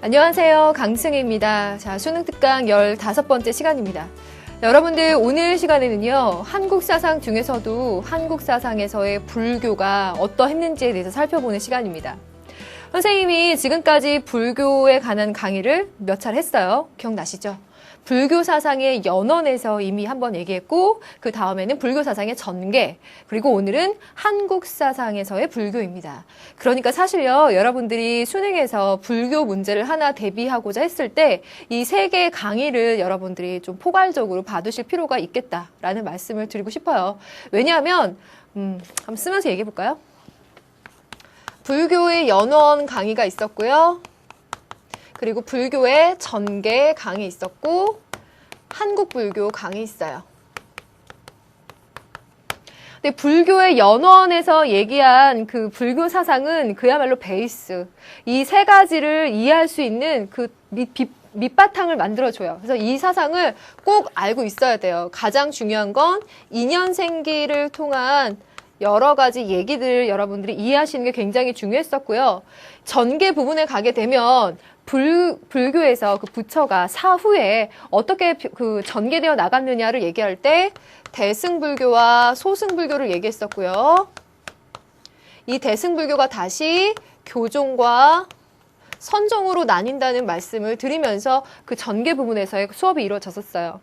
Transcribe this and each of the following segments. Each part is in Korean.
안녕하세요. 강승희입니다. 자, 수능 특강 15번째 시간입니다. 여러분들 오늘 시간에는요, 한국 사상 중에서도 한국 사상에서의 불교가 어떠했는지에 대해서 살펴보는 시간입니다. 선생님이 지금까지 불교에 관한 강의를 몇 차례 했어요. 기억나시죠? 불교 사상의 연원에서 이미 한번 얘기했고, 그 다음에는 불교 사상의 전개, 그리고 오늘은 한국 사상에서의 불교입니다. 그러니까 사실요, 여러분들이 수능에서 불교 문제를 하나 대비하고자 했을 때 이 세 개의 강의를 여러분들이 좀 포괄적으로 봐두실 필요가 있겠다라는 말씀을 드리고 싶어요. 왜냐하면 한번 쓰면서 얘기해 볼까요? 불교의 연원 강의가 있었고요. 그리고 불교의 전개 강의 있었고, 한국 불교 강의 있어요. 근데 불교의 연원에서 얘기한 그 불교 사상은 그야말로 베이스. 이 세 가지를 이해할 수 있는 그 밑바탕을 만들어줘요. 그래서 이 사상을 꼭 알고 있어야 돼요. 가장 중요한 건 인연생기를 통한 여러 가지 얘기들을 여러분들이 이해하시는 게 굉장히 중요했었고요. 전개 부분에 가게 되면 불교에서 그 부처가 사후에 어떻게 그 전개되어 나갔느냐를 얘기할 때 대승불교와 소승불교를 얘기했었고요. 이 대승불교가 다시 교종과 선종으로 나뉜다는 말씀을 드리면서 그 전개 부분에서의 수업이 이루어졌었어요.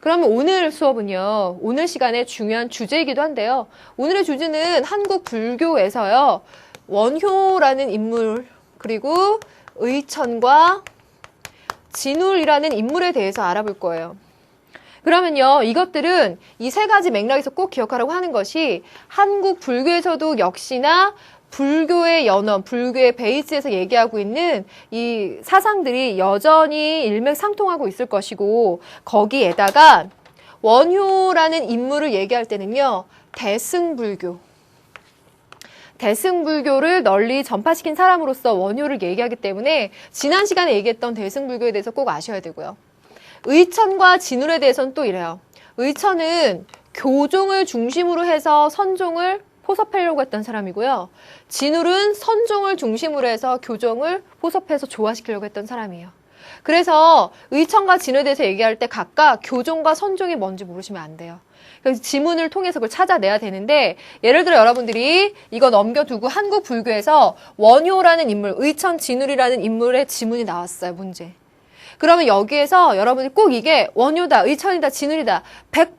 그러면 오늘 수업은요, 오늘 시간의 중요한 주제이기도 한데요. 오늘의 주제는 한국 불교에서요, 원효라는 인물, 그리고 의천과 진울이라는 인물에 대해서 알아볼 거예요. 그러면요, 이것들은 이 세 가지 맥락에서 꼭 기억하라고 하는 것이 한국 불교에서도 역시나 불교의 연원, 불교의 베이스에서 얘기하고 있는 이 사상들이 여전히 일맥상통하고 있을 것이고, 거기에다가 원효라는 인물을 얘기할 때는요, 대승불교를 널리 전파시킨 사람으로서 원효를 얘기하기 때문에 지난 시간에 얘기했던 대승불교에 대해서 꼭 아셔야 되고요. 의천과 진울에 대해서는 또 이래요. 의천은 교종을 중심으로 해서 선종을 포섭하려고 했던 사람이고요. 진울은 선종을 중심으로 해서 교종을 포섭해서 조화시키려고 했던 사람이에요. 그래서 의천과 진울에 대해서 얘기할 때 각각 교종과 선종이 뭔지 모르시면 안 돼요. 그래서 지문을 통해서 그걸 찾아내야 되는데, 예를 들어 여러분들이 이거 넘겨두고 한국 불교에서 원효라는 인물, 의천, 진울이라는 인물의 지문이 나왔어요, 문제. 그러면 여기에서 여러분이 꼭 이게 원효다, 의천이다, 진울이다, 100%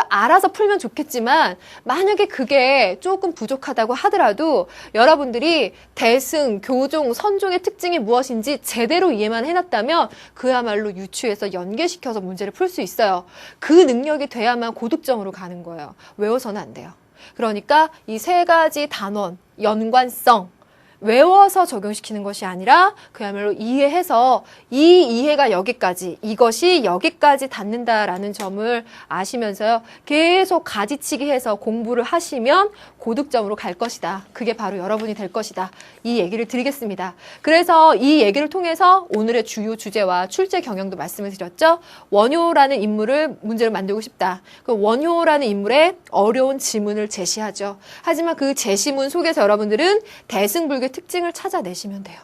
알아서 풀면 좋겠지만, 만약에 그게 조금 부족하다고 하더라도 여러분들이 대승, 교종, 선종의 특징이 무엇인지 제대로 이해만 해놨다면 그야말로 유추해서 연계시켜서 문제를 풀 수 있어요. 그 능력이 돼야만 고득점으로 가는 거예요. 외워서는 안 돼요. 그러니까 이 세 가지 단원, 연관성, 외워서 적용시키는 것이 아니라 그야말로 이해해서 이 이해가 여기까지, 이것이 여기까지 닿는다라는 점을 아시면서요, 계속 가지치기 해서 공부를 하시면 고득점으로 갈 것이다. 그게 바로 여러분이 될 것이다. 이 얘기를 드리겠습니다. 그래서 이 얘기를 통해서 오늘의 주요 주제와 출제 경향도 말씀을 드렸죠. 원효라는 인물을 문제를 만들고 싶다. 그 원효라는 인물의 어려운 지문을 제시하죠. 하지만 그 제시문 속에서 여러분들은 대승불교 특징을 찾아내시면 돼요.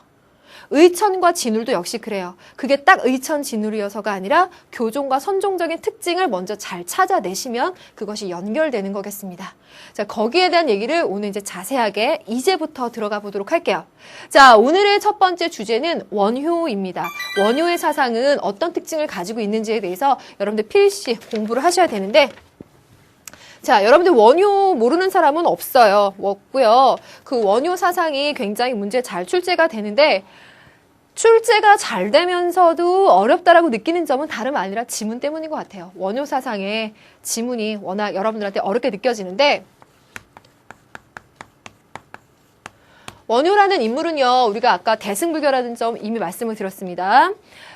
의천과 진울도 역시 그래요. 그게 딱 의천, 진울이어서가 아니라 교종과 선종적인 특징을 먼저 잘 찾아내시면 그것이 연결되는 거겠습니다. 자, 거기에 대한 얘기를 오늘 이제 자세하게 이제부터 들어가 보도록 할게요. 자, 오늘의 첫 번째 주제는 원효입니다. 원효의 사상은 어떤 특징을 가지고 있는지에 대해서 여러분들 필시 공부를 하셔야 되는데, 자, 여러분들 원효 모르는 사람은 없고요. 그 원효 사상이 굉장히 문제 잘 출제가 되는데, 출제가 잘 되면서도 어렵다라고 느끼는 점은 다름 아니라 지문 때문인 것 같아요. 원효 사상의 지문이 워낙 여러분들한테 어렵게 느껴지는데, 원효라는 인물은요, 우리가 아까 대승불교라는 점 이미 말씀을 드렸습니다.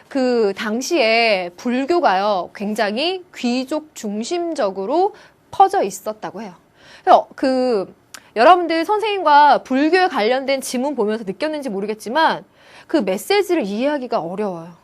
그 당시에 불교가요, 굉장히 귀족 중심적으로 퍼져 있었다고 해요. 여러분들 선생님과 불교에 관련된 지문 보면서 느꼈는지 모르겠지만 그 메시지를 이해하기가 어려워요.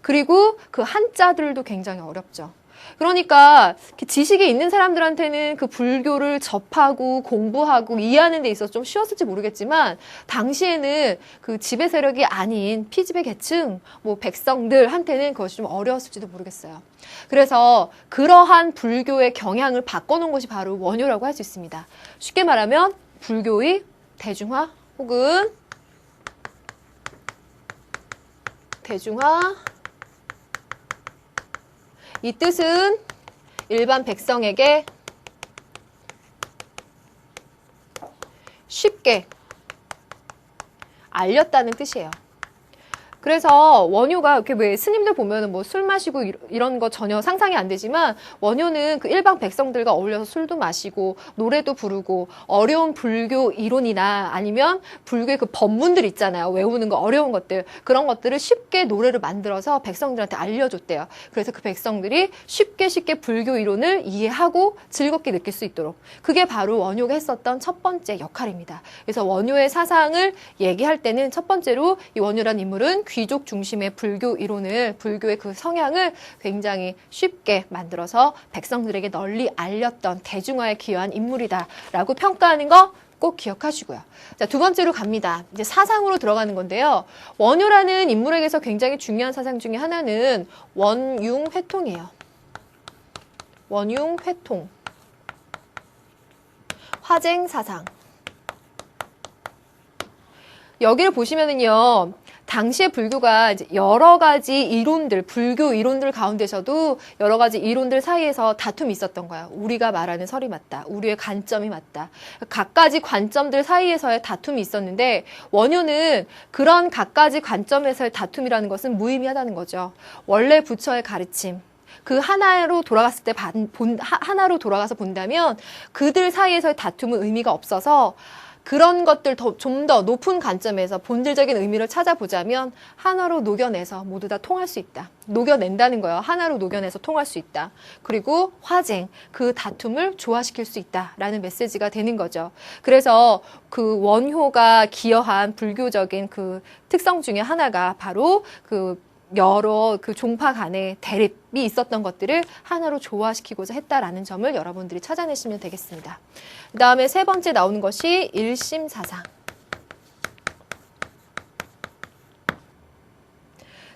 그리고 그 한자들도 굉장히 어렵죠. 그러니까 지식이 있는 사람들한테는 그 불교를 접하고 공부하고 이해하는 데 있어서 좀 쉬웠을지 모르겠지만 당시에는 그 지배 세력이 아닌 피지배 계층, 뭐 백성들한테는 그것이 좀 어려웠을지도 모르겠어요. 그래서 그러한 불교의 경향을 바꿔놓은 것이 바로 원효라고 할 수 있습니다. 쉽게 말하면 불교의 대중화 혹은 대중화, 이 뜻은 일반 백성에게 쉽게 알렸다는 뜻이에요. 그래서 원효가 이렇게 왜 스님들 보면은 뭐 술 마시고 이런 거 전혀 상상이 안 되지만 원효는 그 일반 백성들과 어울려서 술도 마시고 노래도 부르고 어려운 불교 이론이나 아니면 불교의 그 법문들 있잖아요. 외우는 거 어려운 것들 그런 것들을 쉽게 노래를 만들어서 백성들한테 알려줬대요. 그래서 그 백성들이 쉽게 불교 이론을 이해하고 즐겁게 느낄 수 있도록 그게 바로 원효가 했었던 첫 번째 역할입니다. 그래서 원효의 사상을 얘기할 때는 첫 번째로 이 원효라는 인물은 귀족 중심의 불교 이론을 불교의 그 성향을 굉장히 쉽게 만들어서 백성들에게 널리 알렸던 대중화에 기여한 인물이다라고 평가하는 거 꼭 기억하시고요. 자, 두 번째로 갑니다. 이제 사상으로 들어가는 건데요. 원효라는 인물에게서 굉장히 중요한 사상 중에 하나는 원융회통이에요. 원융회통. 화쟁사상. 여기를 보시면은요. 당시의 불교가 이제 여러 가지 이론들, 불교 이론들 가운데서도 여러 가지 이론들 사이에서 다툼이 있었던 거예요. 우리가 말하는 설이 맞다. 우리의 관점이 맞다. 각가지 관점들 사이에서의 다툼이 있었는데 원효는 그런 각가지 관점에서의 다툼이라는 것은 무의미하다는 거죠. 원래 부처의 가르침. 그 하나로 돌아갔을 때 하나로 돌아가서 본다면 그들 사이에서의 다툼은 의미가 없어서 그런 것들 좀 더 높은 관점에서 본질적인 의미를 찾아보자면 하나로 녹여내서 모두 다 통할 수 있다. 녹여낸다는 거예요. 하나로 녹여내서 통할 수 있다. 그리고 화쟁, 그 다툼을 조화시킬 수 있다라는 메시지가 되는 거죠. 그래서 그 원효가 기여한 불교적인 그 특성 중에 하나가 바로 그 여러 그 종파 간의 대립이 있었던 것들을 하나로 조화시키고자 했다라는 점을 여러분들이 찾아내시면 되겠습니다. 그 다음에 세 번째 나오는 것이 일심사상.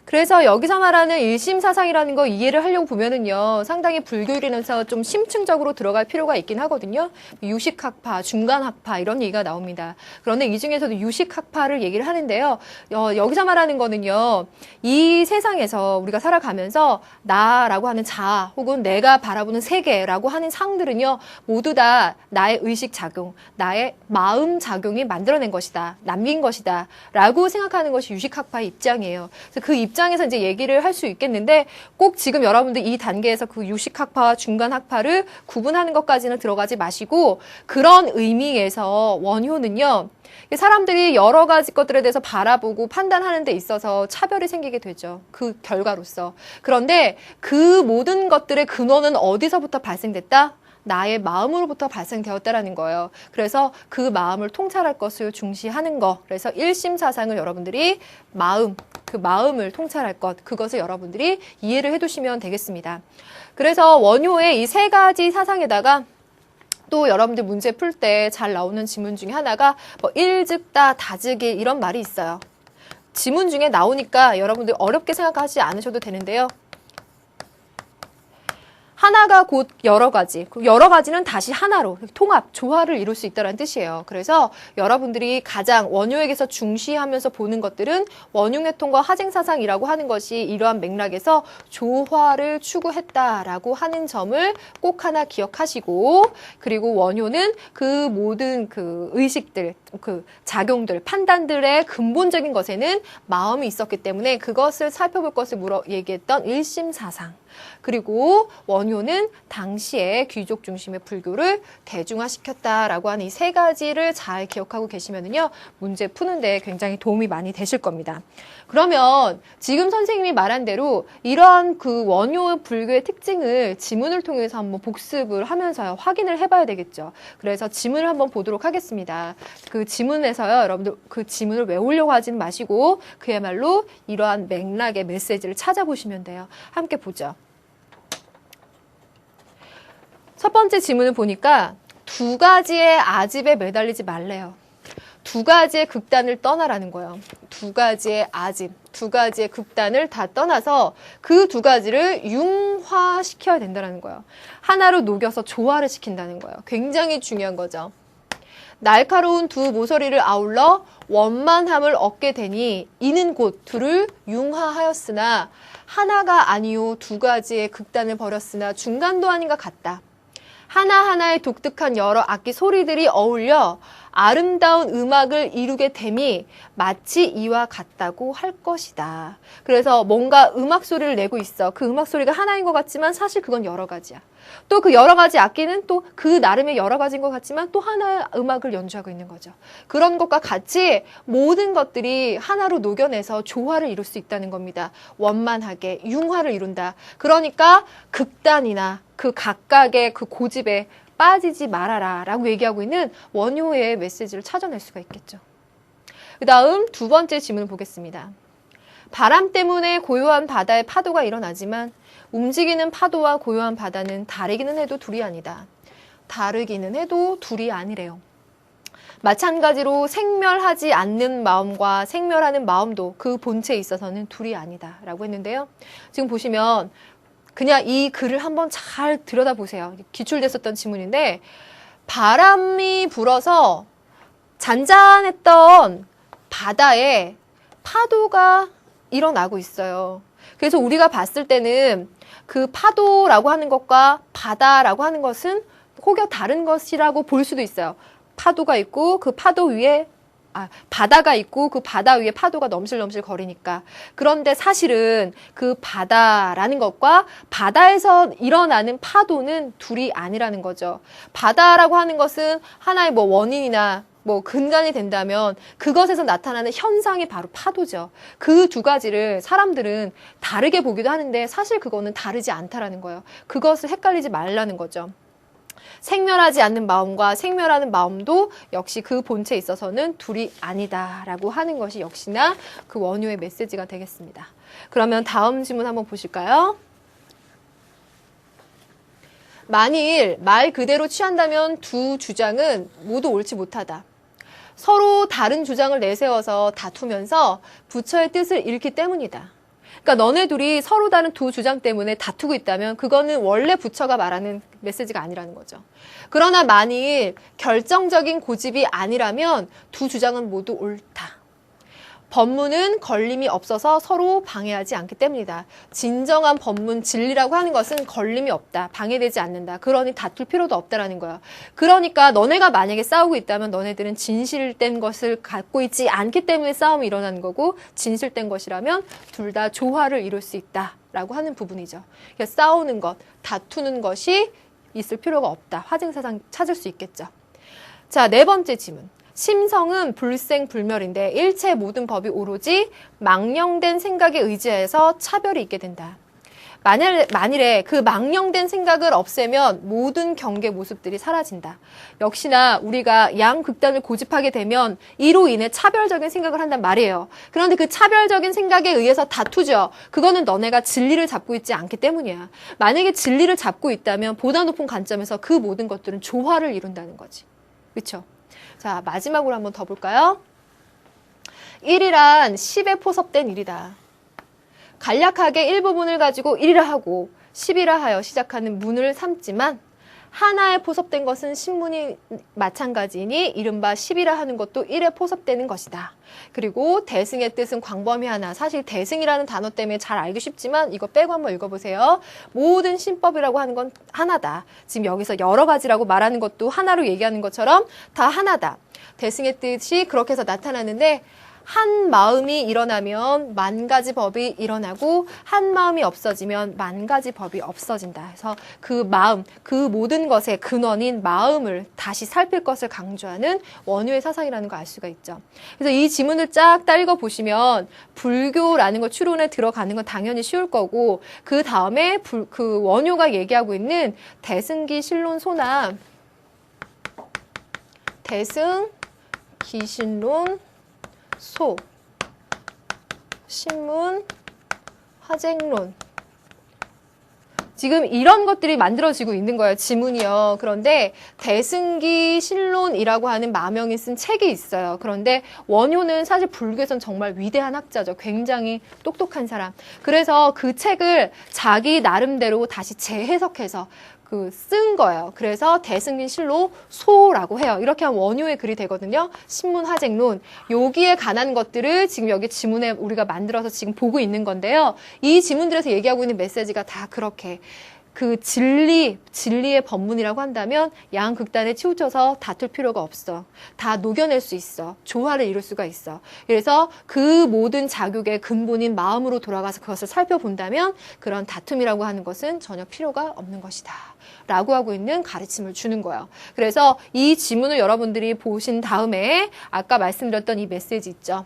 그래서 여기서 말하는 일심사상이라는 거 이해를 하려고 보면은요, 상당히 불교일에서 좀 심층적으로 들어갈 필요가 있긴 하거든요. 유식학파, 중간학파 이런 얘기가 나옵니다. 그런데 이 중에서도 유식학파를 얘기를 하는데요. 여기서 말하는 거는요, 이 세상에서 우리가 살아가면서 나라고 하는 자아 혹은 내가 바라보는 세계라고 하는 상들은요, 모두 다 나의 의식작용, 나의 마음작용이 만들어낸 것이다, 남긴 것이다 라고 생각하는 것이 유식학파의 입장이에요. 그래서 그 입장에서 이제 얘기를 할 수 있겠는데 꼭 지금 여러분들 이 단계에서 그 유식학파와 중간학파를 구분하는 것까지는 들어가지 마시고 그런 의미에서 원효는요. 사람들이 여러 가지 것들에 대해서 바라보고 판단하는 데 있어서 차별이 생기게 되죠. 그 결과로서. 그런데 그 모든 것들의 근원은 어디서부터 발생됐다? 나의 마음으로부터 발생되었다라는 거예요. 그래서 그 마음을 통찰할 것을 중시하는 거. 그래서 일심사상을 여러분들이 그 마음을 통찰할 것, 그것을 여러분들이 이해를 해두시면 되겠습니다. 그래서 원효의 이 세 가지 사상에다가 또 여러분들 문제 풀 때 잘 나오는 지문 중에 하나가 뭐 일즉다, 다즉일 이런 말이 있어요. 지문 중에 나오니까 여러분들 어렵게 생각하지 않으셔도 되는데요. 하나가 곧 여러 가지, 여러 가지는 다시 하나로 통합, 조화를 이룰 수 있다는 뜻이에요. 그래서 여러분들이 가장 원효에게서 중시하면서 보는 것들은 원융회통과 화쟁사상이라고 하는 것이 이러한 맥락에서 조화를 추구했다라고 하는 점을 꼭 하나 기억하시고, 그리고 원효는 그 모든 그 의식들, 그 작용들, 판단들의 근본적인 것에는 마음이 있었기 때문에 그것을 살펴볼 것을 얘기했던 일심사상. 그리고 원효는 당시에 귀족 중심의 불교를 대중화시켰다라고 하는 이 세 가지를 잘 기억하고 계시면은요, 문제 푸는데 굉장히 도움이 많이 되실 겁니다. 그러면 지금 선생님이 말한 대로 이러한 그 원효 불교의 특징을 지문을 통해서 한번 복습을 하면서요, 확인을 해봐야 되겠죠. 그래서 지문을 한번 보도록 하겠습니다. 그 지문에서요, 여러분들 그 지문을 외우려고 하지는 마시고 그야말로 이러한 맥락의 메시지를 찾아보시면 돼요. 함께 보죠. 첫 번째 지문을 보니까 두 가지의 아집에 매달리지 말래요. 두 가지의 극단을 떠나라는 거예요. 두 가지의 아집, 두 가지의 극단을 다 떠나서 그 두 가지를 융화시켜야 된다는 거예요. 하나로 녹여서 조화를 시킨다는 거예요. 굉장히 중요한 거죠. 날카로운 두 모서리를 아울러 원만함을 얻게 되니 이는 곧 둘을 융화하였으나 하나가 아니요 두 가지의 극단을 벌였으나 중간도 아닌가 같다. 하나하나의 독특한 여러 악기 소리들이 어울려 아름다운 음악을 이루게 됨이 마치 이와 같다고 할 것이다. 그래서 뭔가 음악 소리를 내고 있어. 그 음악 소리가 하나인 것 같지만 사실 그건 여러 가지야. 또 그 여러 가지 악기는 또 그 나름의 여러 가지인 것 같지만 또 하나의 음악을 연주하고 있는 거죠. 그런 것과 같이 모든 것들이 하나로 녹여내서 조화를 이룰 수 있다는 겁니다. 원만하게 융화를 이룬다. 그러니까 극단이나 그 각각의 그 고집에 빠지지 말아라 라고 얘기하고 있는 원효의 메시지를 찾아낼 수가 있겠죠. 그 다음 두 번째 질문을 보겠습니다. 바람 때문에 고요한 바다에 파도가 일어나지만 움직이는 파도와 고요한 바다는 다르기는 해도 둘이 아니다. 다르기는 해도 둘이 아니래요. 마찬가지로 생멸하지 않는 마음과 생멸하는 마음도 그 본체에 있어서는 둘이 아니다 라고 했는데요. 지금 보시면 그냥 이 글을 한번 잘 들여다보세요. 기출됐었던 지문인데 바람이 불어서 잔잔했던 바다에 파도가 일어나고 있어요. 그래서 우리가 봤을 때는 그 파도라고 하는 것과 바다라고 하는 것은 혹여 다른 것이라고 볼 수도 있어요. 파도가 있고 그 파도 위에 바다가 있고 그 바다 위에 파도가 넘실넘실 거리니까. 그런데 사실은 그 바다라는 것과 바다에서 일어나는 파도는 둘이 아니라는 거죠. 바다라고 하는 것은 하나의 뭐 원인이나 뭐 근간이 된다면 그것에서 나타나는 현상이 바로 파도죠. 그 두 가지를 사람들은 다르게 보기도 하는데 사실 그거는 다르지 않다라는 거예요. 그것을 헷갈리지 말라는 거죠. 생멸하지 않는 마음과 생멸하는 마음도 역시 그 본체에 있어서는 둘이 아니다라고 하는 것이 역시나 그 원효의 메시지가 되겠습니다. 그러면 다음 질문 한번 보실까요? 만일 말 그대로 취한다면 두 주장은 모두 옳지 못하다. 서로 다른 주장을 내세워서 다투면서 부처의 뜻을 잃기 때문이다. 그러니까 너네 둘이 서로 다른 두 주장 때문에 다투고 있다면 그거는 원래 부처가 말하는 메시지가 아니라는 거죠. 그러나 만일 결정적인 고집이 아니라면 두 주장은 모두 옳다. 법문은 걸림이 없어서 서로 방해하지 않기 때문이다. 진정한 법문 진리라고 하는 것은 걸림이 없다. 방해되지 않는다. 그러니 다툴 필요도 없다라는 거야. 그러니까 너네가 만약에 싸우고 있다면 너네들은 진실된 것을 갖고 있지 않기 때문에 싸움이 일어나는 거고 진실된 것이라면 둘 다 조화를 이룰 수 있다라고 하는 부분이죠. 그러니까 싸우는 것, 다투는 것이 있을 필요가 없다. 화증사상 찾을 수 있겠죠. 자, 네 번째 지문. 심성은 불생불멸인데 일체 모든 법이 오로지 망령된 생각에 의지해서 차별이 있게 된다. 만일에 그 망령된 생각을 없애면 모든 경계 모습들이 사라진다. 역시나 우리가 양극단을 고집하게 되면 이로 인해 차별적인 생각을 한단 말이에요. 그런데 그 차별적인 생각에 의해서 다투죠. 그거는 너네가 진리를 잡고 있지 않기 때문이야. 만약에 진리를 잡고 있다면 보다 높은 관점에서 그 모든 것들은 조화를 이룬다는 거지. 그렇죠? 자, 마지막으로 한번 더 볼까요? 1이란 10에 포섭된 일이다. 간략하게 일부분을 가지고 1이라 하고 10이라 하여 시작하는 문을 삼지만 하나에 포섭된 것은 신문이 마찬가지이니 이른바 10이라 하는 것도 1에 포섭되는 것이다. 그리고 대승의 뜻은 광범위하나. 사실 대승이라는 단어 때문에 잘 알기 쉽지만 이거 빼고 한번 읽어보세요. 모든 신법이라고 하는 건 하나다. 지금 여기서 여러 가지라고 말하는 것도 하나로 얘기하는 것처럼 다 하나다. 대승의 뜻이 그렇게 해서 나타나는데 한 마음이 일어나면 만 가지 법이 일어나고 한 마음이 없어지면 만 가지 법이 없어진다. 그래서 그 마음, 그 모든 것의 근원인 마음을 다시 살필 것을 강조하는 원효의 사상이라는 걸 알 수가 있죠. 그래서 이 지문을 쫙 다 읽어보시면 불교라는 거 추론에 들어가는 건 당연히 쉬울 거고 그 다음에 그 원효가 얘기하고 있는 대승기 신론 소나 대승 기신론 소, 신문, 화쟁론, 지금 이런 것들이 만들어지고 있는 거예요. 지문이요. 그런데 대승기 신론이라고 하는 마명이 쓴 책이 있어요. 그런데 원효는 사실 불교에서는 정말 위대한 학자죠. 굉장히 똑똑한 사람. 그래서 그 책을 자기 나름대로 다시 재해석해서 쓴 거예요. 그래서 대승기 실로 소라고 해요. 이렇게 하면 원효의 글이 되거든요. 신문화쟁론. 여기에 관한 것들을 지금 여기 지문에 우리가 만들어서 지금 보고 있는 건데요. 이 지문들에서 얘기하고 있는 메시지가 다 그렇게 진리의 법문이라고 한다면 양극단에 치우쳐서 다툴 필요가 없어. 다 녹여낼 수 있어. 조화를 이룰 수가 있어. 그래서 그 모든 자극의 근본인 마음으로 돌아가서 그것을 살펴본다면 그런 다툼이라고 하는 것은 전혀 필요가 없는 것이다. 라고 하고 있는 가르침을 주는 거예요. 그래서 이 지문을 여러분들이 보신 다음에 아까 말씀드렸던 이 메시지 있죠.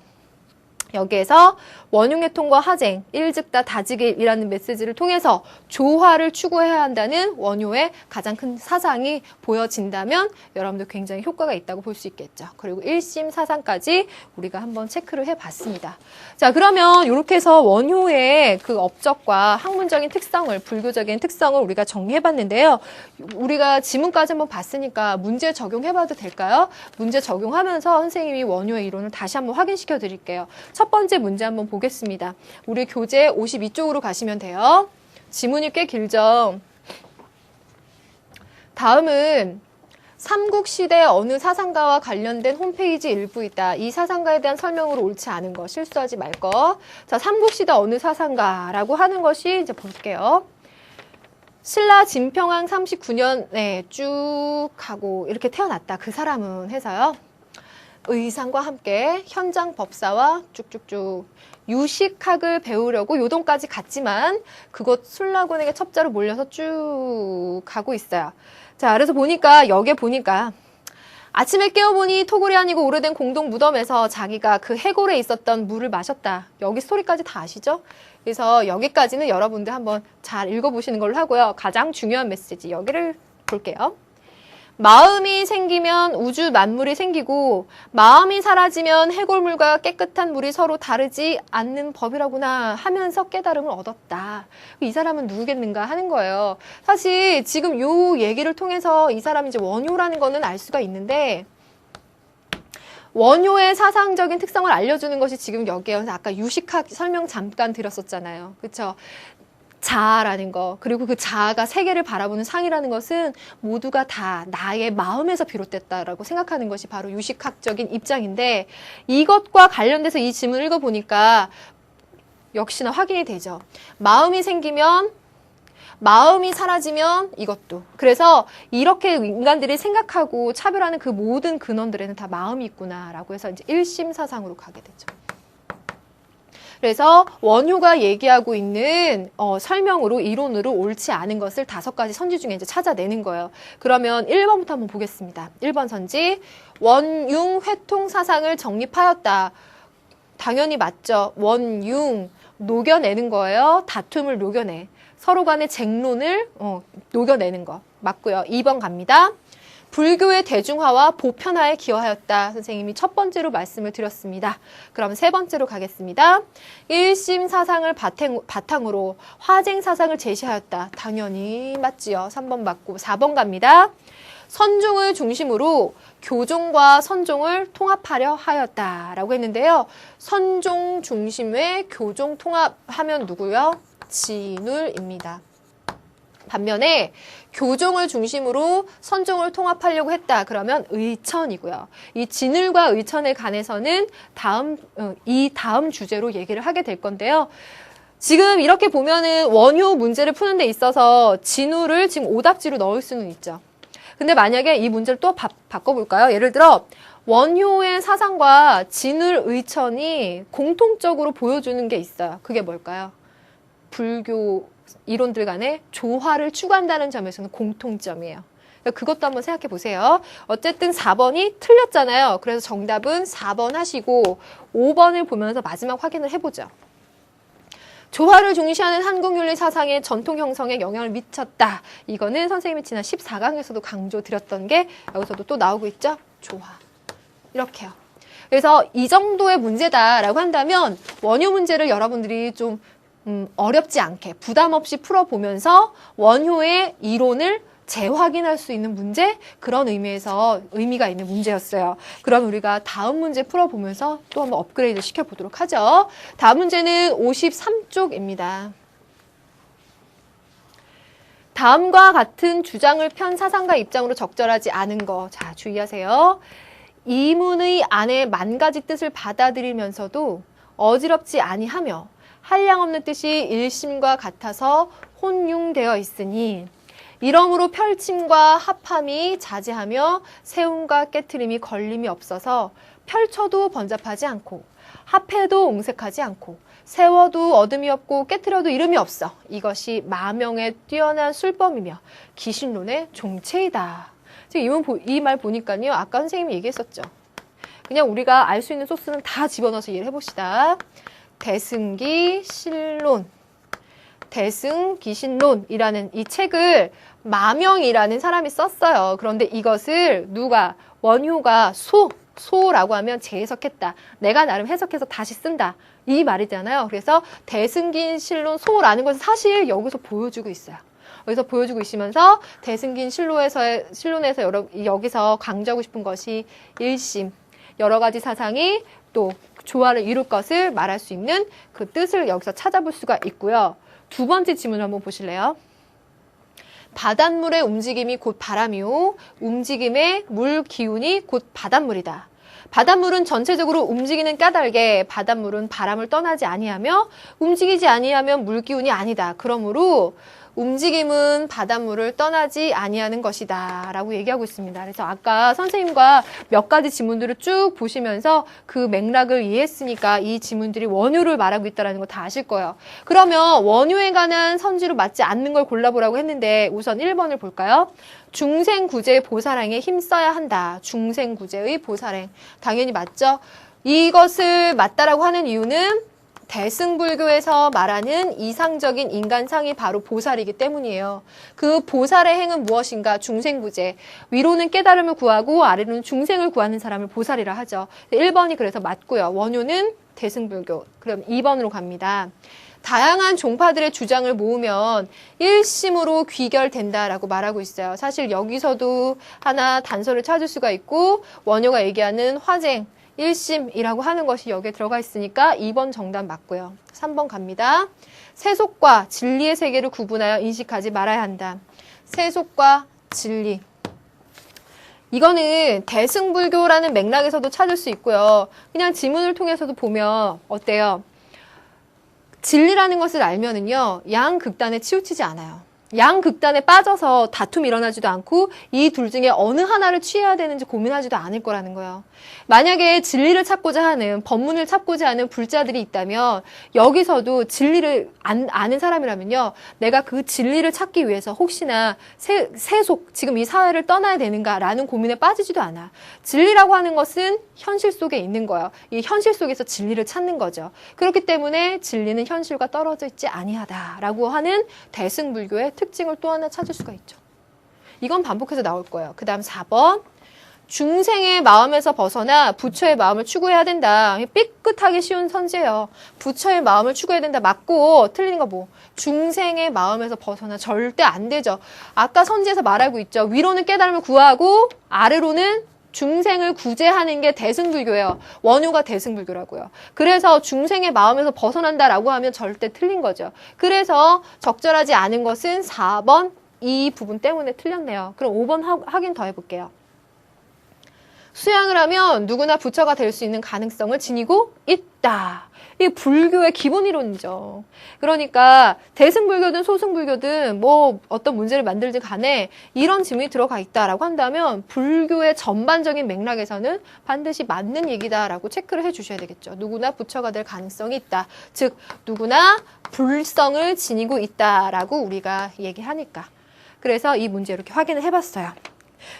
여기에서 원흉해통과 하쟁, 일즉다 다지길이라는 메시지를 통해서 조화를 추구해야 한다는 원효의 가장 큰 사상이 보여진다면 여러분들 굉장히 효과가 있다고 볼 수 있겠죠. 그리고 1심 사상까지 우리가 한번 체크를 해봤습니다. 자, 그러면 이렇게 해서 원효의 그 업적과 학문적인 특성을, 불교적인 특성을 우리가 정리해봤는데요. 우리가 지문까지 한번 봤으니까 문제 적용해봐도 될까요? 문제 적용하면서 선생님이 원효의 이론을 다시 한번 확인시켜 드릴게요. 첫 번째 문제 한번 보겠습니다. 우리 교재 52쪽으로 가시면 돼요. 지문이 꽤 길죠. 다음은 삼국시대 어느 사상가와 관련된 홈페이지 일부이다. 이 사상가에 대한 설명으로 옳지 않은 거, 실수하지 말 거. 자, 삼국시대 어느 사상가라고 하는 것이 이제 볼게요. 신라 진평왕 39년에 쭉 하고 이렇게 태어났다. 그 사람은 해서요. 의상과 함께 현장 법사와 쭉쭉쭉 유식학을 배우려고 요동까지 갔지만 그곳 술라군에게 첩자로 몰려서 쭉 가고 있어요. 자, 그래서 보니까 여기에 보니까 아침에 깨어보니 토굴이 아니고 오래된 공동 무덤에서 자기가 그 해골에 있었던 물을 마셨다. 여기 스토리까지 다 아시죠? 그래서 여기까지는 여러분들 한번 잘 읽어보시는 걸로 하고요. 가장 중요한 메시지 여기를 볼게요. 마음이 생기면 우주 만물이 생기고 마음이 사라지면 해골물과 깨끗한 물이 서로 다르지 않는 법이라구나 하면서 깨달음을 얻었다. 이 사람은 누구겠는가 하는 거예요. 사실 지금 이 얘기를 통해서 이 사람이 이제 원효라는 거는 알 수가 있는데 원효의 사상적인 특성을 알려주는 것이 지금 여기에요. 아까 유식학 설명 잠깐 드렸었잖아요. 그렇죠? 자아라는 거, 그리고 그 자아가 세계를 바라보는 상이라는 것은 모두가 다 나의 마음에서 비롯됐다라고 생각하는 것이 바로 유식학적인 입장인데 이것과 관련돼서 이 지문을 읽어보니까 역시나 확인이 되죠. 마음이 생기면 마음이 사라지면 이것도. 그래서 이렇게 인간들이 생각하고 차별하는 그 모든 근원들에는 다 마음이 있구나라고 해서 이제 일심사상으로 가게 되죠. 그래서 원효가 얘기하고 있는 설명으로 이론으로 옳지 않은 것을 5가지 선지 중에 이제 찾아내는 거예요. 그러면 1번부터 한번 보겠습니다. 1번 선지. 원융 회통 사상을 정립하였다. 당연히 맞죠. 원융 녹여내는 거예요. 다툼을 녹여내. 서로 간의 쟁론을 녹여내는 거. 맞고요. 2번 갑니다. 불교의 대중화와 보편화에 기여하였다. 선생님이 첫 번째로 말씀을 드렸습니다. 그럼 세 번째로 가겠습니다. 일심 사상을 바탕으로 화쟁 사상을 제시하였다. 당연히 맞지요. 3번 맞고 4번 갑니다. 선종을 중심으로 교종과 선종을 통합하려 하였다라고 했는데요. 선종 중심의 교종 통합하면 누구요? 진울입니다. 반면에 교종을 중심으로 선종을 통합하려고 했다. 그러면 의천이고요. 이 진울과 의천에 관해서는 다음 주제로 얘기를 하게 될 건데요. 지금 이렇게 보면은 원효 문제를 푸는 데 있어서 진울을 지금 오답지로 넣을 수는 있죠. 근데 만약에 이 문제를 또 바꿔볼까요? 예를 들어 원효의 사상과 진울 의천이 공통적으로 보여주는 게 있어요. 그게 뭘까요? 불교 이론들 간의 조화를 추구한다는 점에서는 공통점이에요. 그것도 한번 생각해 보세요. 어쨌든 4번이 틀렸잖아요. 그래서 정답은 4번 하시고 5번을 보면서 마지막 확인을 해보죠. 조화를 중시하는 한국윤리 사상의 전통 형성에 영향을 미쳤다. 이거는 선생님이 지난 14강에서도 강조드렸던 게 여기서도 또 나오고 있죠. 조화. 이렇게요. 그래서 이 정도의 문제다라고 한다면 원효 문제를 여러분들이 좀 어렵지 않게 부담 없이 풀어보면서 원효의 이론을 재확인할 수 있는 문제, 그런 의미에서 의미가 있는 문제였어요. 그럼 우리가 다음 문제 풀어보면서 또 한번 업그레이드 시켜보도록 하죠. 다음 문제는 53쪽입니다. 다음과 같은 주장을 편 사상가 입장으로 적절하지 않은 거. 자, 주의하세요. 이문의 안에 만 가지 뜻을 받아들이면서도 어지럽지 아니하며 한량없는 뜻이 일심과 같아서 혼용되어 있으니 이러므로 펼침과 합함이 자제하며 세움과 깨트림이 걸림이 없어서 펼쳐도 번잡하지 않고 합해도 옹색하지 않고 세워도 어둠이 없고 깨트려도 이름이 없어. 이것이 마명의 뛰어난 술법이며 기신론의 종체이다. 이 말 보니까요. 아까 선생님이 얘기했었죠. 그냥 우리가 알 수 있는 소스는 다 집어넣어서 이해를 해봅시다. 대승기 신론, 대승기신론이라는 이 책을 마명이라는 사람이 썼어요. 그런데 이것을 누가, 원효가 소라고 하면 재해석했다. 내가 나름 해석해서 다시 쓴다. 이 말이잖아요. 그래서 대승기신론 소라는 것은 사실 여기서 보여주고 있어요. 여기서 보여주고 있으면서 대승긴 신론에서 여기서 강조하고 싶은 것이 일심, 여러 가지 사상이 또 조화를 이룰 것을 말할 수 있는 그 뜻을 여기서 찾아볼 수가 있고요. 두 번째 지문을 한번 보실래요? 바닷물의 움직임이 곧 바람이요. 움직임의 물 기운이 곧 바닷물이다. 바닷물은 전체적으로 움직이는 까닭에 바닷물은 바람을 떠나지 아니하며 움직이지 아니하면 물 기운이 아니다. 그러므로 움직임은 바닷물을 떠나지 아니하는 것이다 라고 얘기하고 있습니다. 그래서 아까 선생님과 몇 가지 지문들을 쭉 보시면서 그 맥락을 이해했으니까 이 지문들이 원효를 말하고 있다는 거 다 아실 거예요. 그러면 원효에 관한 선지로 맞지 않는 걸 골라보라고 했는데 우선 1번을 볼까요? 중생구제의 보살행에 힘써야 한다. 중생구제의 보살행. 당연히 맞죠? 이것을 맞다라고 하는 이유는 대승불교에서 말하는 이상적인 인간상이 바로 보살이기 때문이에요. 그 보살의 행은 무엇인가? 중생구제. 위로는 깨달음을 구하고 아래로는 중생을 구하는 사람을 보살이라 하죠. 1번이 그래서 맞고요. 원효는 대승불교. 그럼 2번으로 갑니다. 다양한 종파들의 주장을 모으면 일심으로 귀결된다라고 말하고 있어요. 사실 여기서도 하나 단서를 찾을 수가 있고 원효가 얘기하는 화쟁, 일심이라고 하는 것이 여기에 들어가 있으니까 2번 정답 맞고요. 3번 갑니다. 세속과 진리의 세계를 구분하여 인식하지 말아야 한다. 세속과 진리. 이거는 대승불교라는 맥락에서도 찾을 수 있고요. 그냥 지문을 통해서도 보면 어때요? 진리라는 것을 알면은요, 양극단에 치우치지 않아요. 양극단에 빠져서 다툼이 일어나지도 않고 이 둘 중에 어느 하나를 취해야 되는지 고민하지도 않을 거라는 거예요. 만약에 진리를 찾고자 하는, 법문을 찾고자 하는 불자들이 있다면 여기서도 진리를 아는 사람이라면요. 내가 그 진리를 찾기 위해서 혹시나 세속, 지금 이 사회를 떠나야 되는가라는 고민에 빠지지도 않아. 진리라고 하는 것은 현실 속에 있는 거예요. 이 현실 속에서 진리를 찾는 거죠. 그렇기 때문에 진리는 현실과 떨어져 있지 아니하다라고 하는 대승불교의 특징을 또 하나 찾을 수가 있죠. 이건 반복해서 나올 거예요. 그 다음 4번. 중생의 마음에서 벗어나 부처의 마음을 추구해야 된다. 삐끗하게 쉬운 선지예요. 부처의 마음을 추구해야 된다. 맞고 틀린 거 뭐? 중생의 마음에서 벗어나 절대 안 되죠. 아까 선지에서 말하고 있죠. 위로는 깨달음을 구하고 아래로는 중생을 구제하는 게 대승불교예요. 원효가 대승불교라고요. 그래서 중생의 마음에서 벗어난다라고 하면 절대 틀린 거죠. 그래서 적절하지 않은 것은 4번 이 부분 때문에 틀렸네요. 그럼 5번 확인 더 해볼게요. 수양을 하면 누구나 부처가 될 수 있는 가능성을 지니고 있다. 이게 불교의 기본 이론이죠. 그러니까 대승불교든 소승불교든 뭐 어떤 문제를 만들든 간에 이런 지문이 들어가 있다라고 한다면 불교의 전반적인 맥락에서는 반드시 맞는 얘기다라고 체크를 해주셔야 되겠죠. 누구나 부처가 될 가능성이 있다. 즉 누구나 불성을 지니고 있다라고 우리가 얘기하니까. 그래서 이 문제 이렇게 확인을 해봤어요.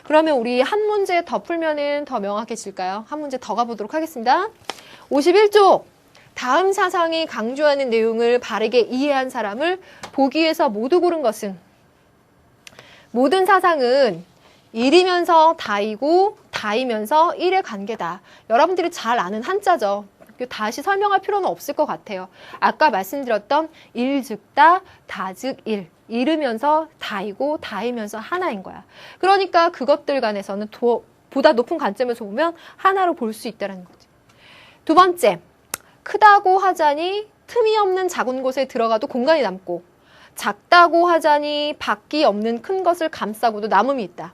그러면 우리 한 문제 더 풀면은 더 명확해질까요? 한 문제 더 가보도록 하겠습니다. 51쪽. 다음 사상이 강조하는 내용을 바르게 이해한 사람을 보기 위해서 모두 고른 것은 모든 사상은 일이면서 다이고 다이면서 일의 관계다. 여러분들이 잘 아는 한자죠. 다시 설명할 필요는 없을 것 같아요. 아까 말씀드렸던 일 즉 다, 다 즉 일. 이르면서 다이고 다이면서 하나인 거야. 그러니까 그것들 간에서는 보다 높은 관점에서 보면 하나로 볼 수 있다는 거지. 두 번째, 크다고 하자니 틈이 없는 작은 곳에 들어가도 공간이 남고, 작다고 하자니 밖이 없는 큰 것을 감싸고도 남음이 있다.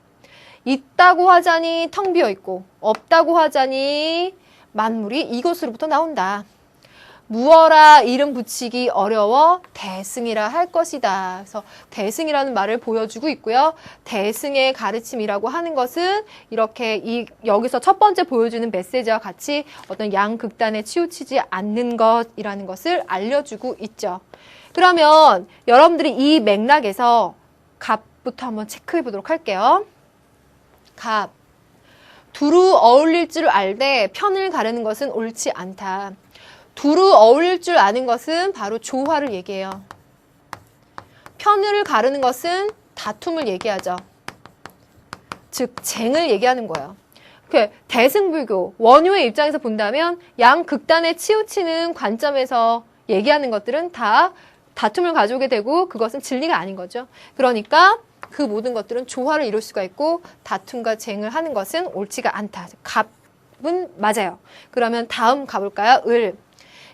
있다고 하자니 텅 비어 있고, 없다고 하자니 만물이 이것으로부터 나온다. 무어라 이름 붙이기 어려워 대승이라 할 것이다. 그래서 대승이라는 말을 보여주고 있고요. 대승의 가르침이라고 하는 것은 이렇게 여기서 첫 번째 보여주는 메시지와 같이 어떤 양극단에 치우치지 않는 것이라는 것을 알려주고 있죠. 그러면 여러분들이 이 맥락에서 갑부터 한번 체크해 보도록 할게요. 갑. 두루 어울릴 줄 알되 편을 가르는 것은 옳지 않다. 두루 어울릴 줄 아는 것은 바로 조화를 얘기해요. 편을 가르는 것은 다툼을 얘기하죠. 즉 쟁을 얘기하는 거예요. 대승불교, 원효의 입장에서 본다면 양극단에 치우치는 관점에서 얘기하는 것들은 다 다툼을 가져오게 되고 그것은 진리가 아닌 거죠. 그러니까 그 모든 것들은 조화를 이룰 수가 있고 다툼과 쟁을 하는 것은 옳지가 않다. 갑은 맞아요. 그러면 다음 가볼까요? 을.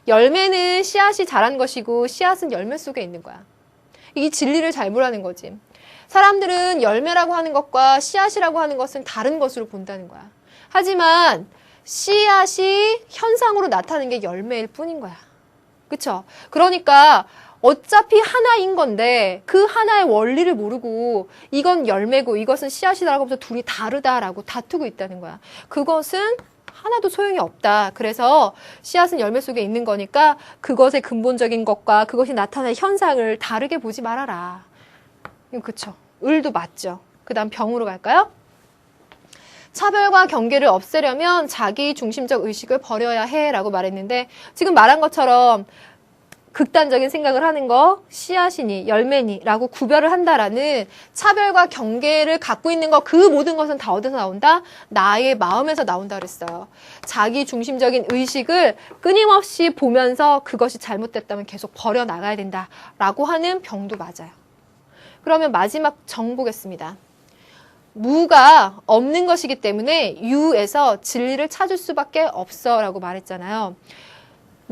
열매는 씨앗이 자란 것이고 씨앗은 열매 속에 있는 거야. 이 진리를 잘 보라는 거지. 사람들은 열매라고 하는 것과 씨앗이라고 하는 것은 다른 것으로 본다는 거야. 하지만 씨앗이 현상으로 나타나는 게 열매일 뿐인 거야. 그쵸? 그러니까 어차피 하나인 건데 그 하나의 원리를 모르고 이건 열매고 이것은 씨앗이다라고 하면서 둘이 다르다라고 다투고 있다는 거야. 그것은 하나도 소용이 없다. 그래서 씨앗은 열매 속에 있는 거니까 그것의 근본적인 것과 그것이 나타나는 현상을 다르게 보지 말아라. 그쵸? 을도 맞죠. 그 다음 병으로 갈까요? 차별과 경계를 없애려면 자기 중심적 의식을 버려야 해 라고 말했는데 지금 말한 것처럼 극단적인 생각을 하는 거, 씨앗이니 열매니 라고 구별을 한다라는 차별과 경계를 갖고 있는 거, 그 모든 것은 다 어디서 나온다? 나의 마음에서 나온다 그랬어요. 자기 중심적인 의식을 끊임없이 보면서 그것이 잘못됐다면 계속 버려나가야 된다라고 하는 병도 맞아요. 그러면 마지막 정 보겠습니다. 무가 없는 것이기 때문에 유에서 진리를 찾을 수밖에 없어 라고 말했잖아요.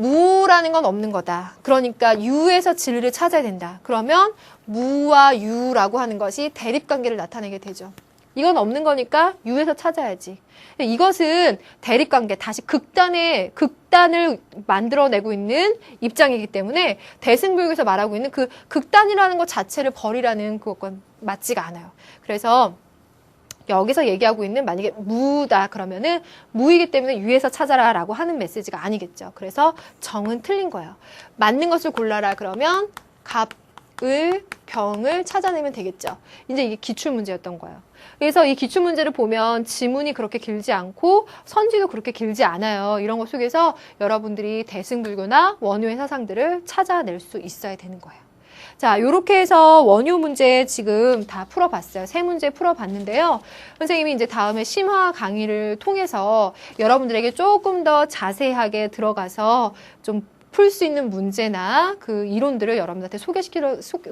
무라는 건 없는 거다. 그러니까 유에서 진리를 찾아야 된다. 그러면 무와 유라고 하는 것이 대립관계를 나타내게 되죠. 이건 없는 거니까 유에서 찾아야지. 이것은 대립관계, 다시 극단을 만들어내고 있는 입장이기 때문에 대승불교에서 말하고 있는 그 극단이라는 것 자체를 버리라는 그건 맞지가 않아요. 그래서 여기서 얘기하고 있는 만약에 무다 그러면은 무이기 때문에 유에서 찾아라 라고 하는 메시지가 아니겠죠. 그래서 정은 틀린 거예요. 맞는 것을 골라라 그러면 갑, 을, 병을 찾아내면 되겠죠. 이제 이게 기출문제였던 거예요. 그래서 이 기출문제를 보면 지문이 그렇게 길지 않고 선지도 그렇게 길지 않아요. 이런 것 속에서 여러분들이 대승불교나 원효의 사상들을 찾아낼 수 있어야 되는 거예요. 자, 요렇게 해서 원효 문제 지금 다 풀어봤어요. 세 문제 풀어봤는데요. 선생님이 이제 다음에 심화 강의를 통해서 여러분들에게 조금 더 자세하게 들어가서 좀 풀 수 있는 문제나 그 이론들을 여러분들한테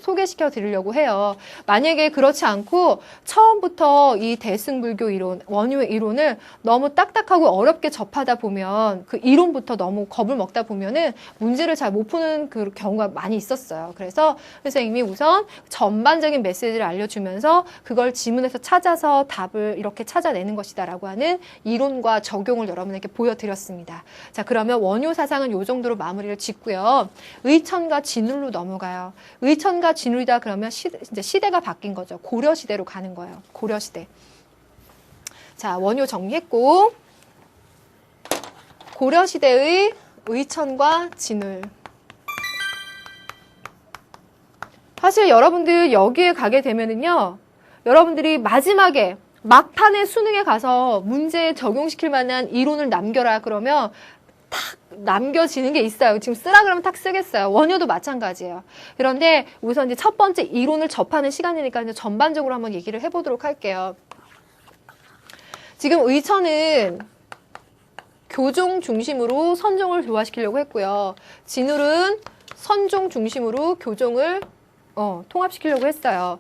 소개시켜 드리려고 해요. 만약에 그렇지 않고 처음부터 이 대승불교 이론, 원효의 이론을 너무 딱딱하고 어렵게 접하다 보면 그 이론부터 너무 겁을 먹다 보면은 문제를 잘 못 푸는 그 경우가 많이 있었어요. 그래서 선생님이 우선 전반적인 메시지를 알려주면서 그걸 지문에서 찾아서 답을 이렇게 찾아내는 것이다라고 하는 이론과 적용을 여러분에게 보여드렸습니다. 자, 그러면 원효 사상은 이 정도로 마무리를 짓고요. 의천과 진울로 넘어가요. 의천과 진울이다 그러면 이제 시대가 바뀐 거죠. 고려시대로 가는 거예요. 고려시대. 자, 원효 정리했고 고려시대의 의천과 진울. 사실 여러분들 여기에 가게 되면은요. 여러분들이 마지막에 막판에 수능에 가서 문제에 적용시킬 만한 이론을 남겨라 그러면 탁 남겨지는 게 있어요. 지금 쓰라 그러면 탁 쓰겠어요. 원효도 마찬가지예요. 그런데 우선 이제 첫 번째 이론을 접하는 시간이니까 이제 전반적으로 한번 얘기를 해보도록 할게요. 지금 의천은 교종 중심으로 선종을 조화시키려고 했고요. 진울은 선종 중심으로 교종을 통합시키려고 했어요.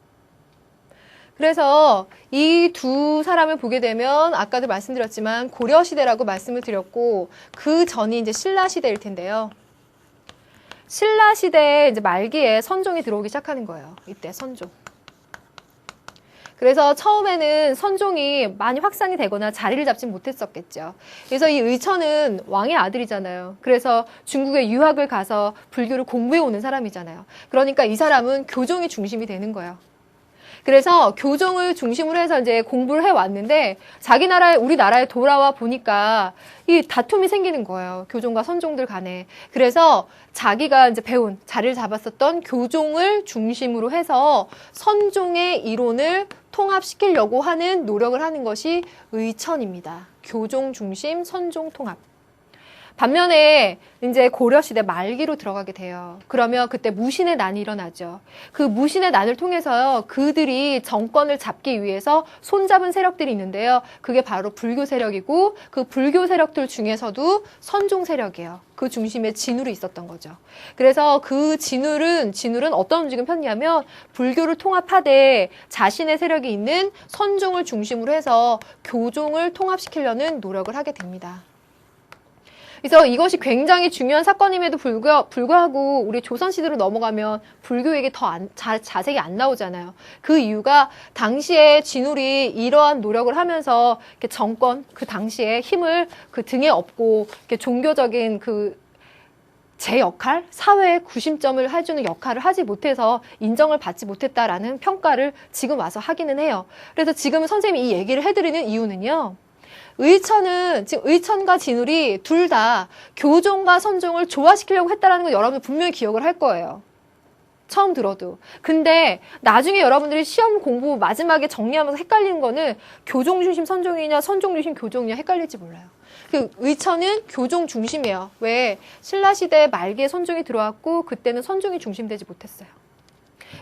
그래서 이 두 사람을 보게 되면 아까도 말씀드렸지만 고려시대라고 말씀을 드렸고 그 전이 이제 신라시대일 텐데요. 신라시대 이제 말기에 선종이 들어오기 시작하는 거예요. 이때 선종. 그래서 처음에는 선종이 많이 확산이 되거나 자리를 잡지 못했었겠죠. 그래서 이 의천은 왕의 아들이잖아요. 그래서 중국에 유학을 가서 불교를 공부해 오는 사람이잖아요. 그러니까 이 사람은 교종이 중심이 되는 거예요. 그래서 교종을 중심으로 해서 이제 공부를 해왔는데 자기 나라에, 우리나라에 돌아와 보니까 이 다툼이 생기는 거예요. 교종과 선종들 간에. 그래서 자기가 이제 배운, 자리를 잡았었던 교종을 중심으로 해서 선종의 이론을 통합시키려고 하는 노력을 하는 것이 의천입니다. 교종 중심, 선종 통합. 반면에 이제 고려시대 말기로 들어가게 돼요. 그러면 그때 무신의 난이 일어나죠. 그 무신의 난을 통해서 그들이 정권을 잡기 위해서 손잡은 세력들이 있는데요. 그게 바로 불교 세력이고 그 불교 세력들 중에서도 선종 세력이에요. 그 중심에 진울이 있었던 거죠. 그래서 그 진울은 어떤 움직임을 폈냐면 불교를 통합하되 자신의 세력이 있는 선종을 중심으로 해서 교종을 통합시키려는 노력을 하게 됩니다. 그래서 이것이 굉장히 중요한 사건임에도 불구하고 우리 조선시대로 넘어가면 불교 얘기 더 자세히 안 나오잖아요. 그 이유가 당시에 진울이 이러한 노력을 하면서 이렇게 정권, 그 당시에 힘을 그 등에 업고 이렇게 종교적인 제 역할, 사회의 구심점을 해주는 역할을 하지 못해서 인정을 받지 못했다라는 평가를 지금 와서 하기는 해요. 그래서 지금 선생님이 이 얘기를 해드리는 이유는요. 의천은 지금 의천과 진울이 둘 다 교종과 선종을 조화시키려고 했다는 걸 여러분들 분명히 기억을 할 거예요. 처음 들어도. 근데 나중에 여러분들이 시험 공부 마지막에 정리하면서 헷갈리는 거는 교종 중심 선종이냐 선종 중심 교종이냐 헷갈릴지 몰라요. 그 의천은 교종 중심이에요. 왜? 신라시대 말기에 선종이 들어왔고 그때는 선종이 중심되지 못했어요.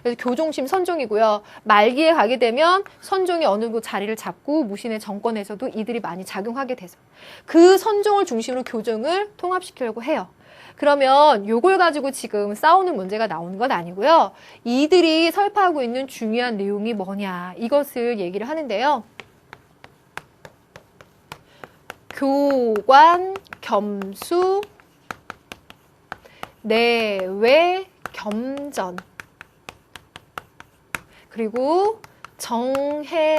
그래서 교종심 선종이고요. 말기에 가게 되면 선종이 어느 정도 자리를 잡고 무신의 정권에서도 이들이 많이 작용하게 돼서 그 선종을 중심으로 교종을 통합시키려고 해요. 그러면 요걸 가지고 지금 싸우는 문제가 나오는 건 아니고요. 이들이 설파하고 있는 중요한 내용이 뭐냐 이것을 얘기를 하는데요. 교관, 겸수, 내외, 겸전 그리고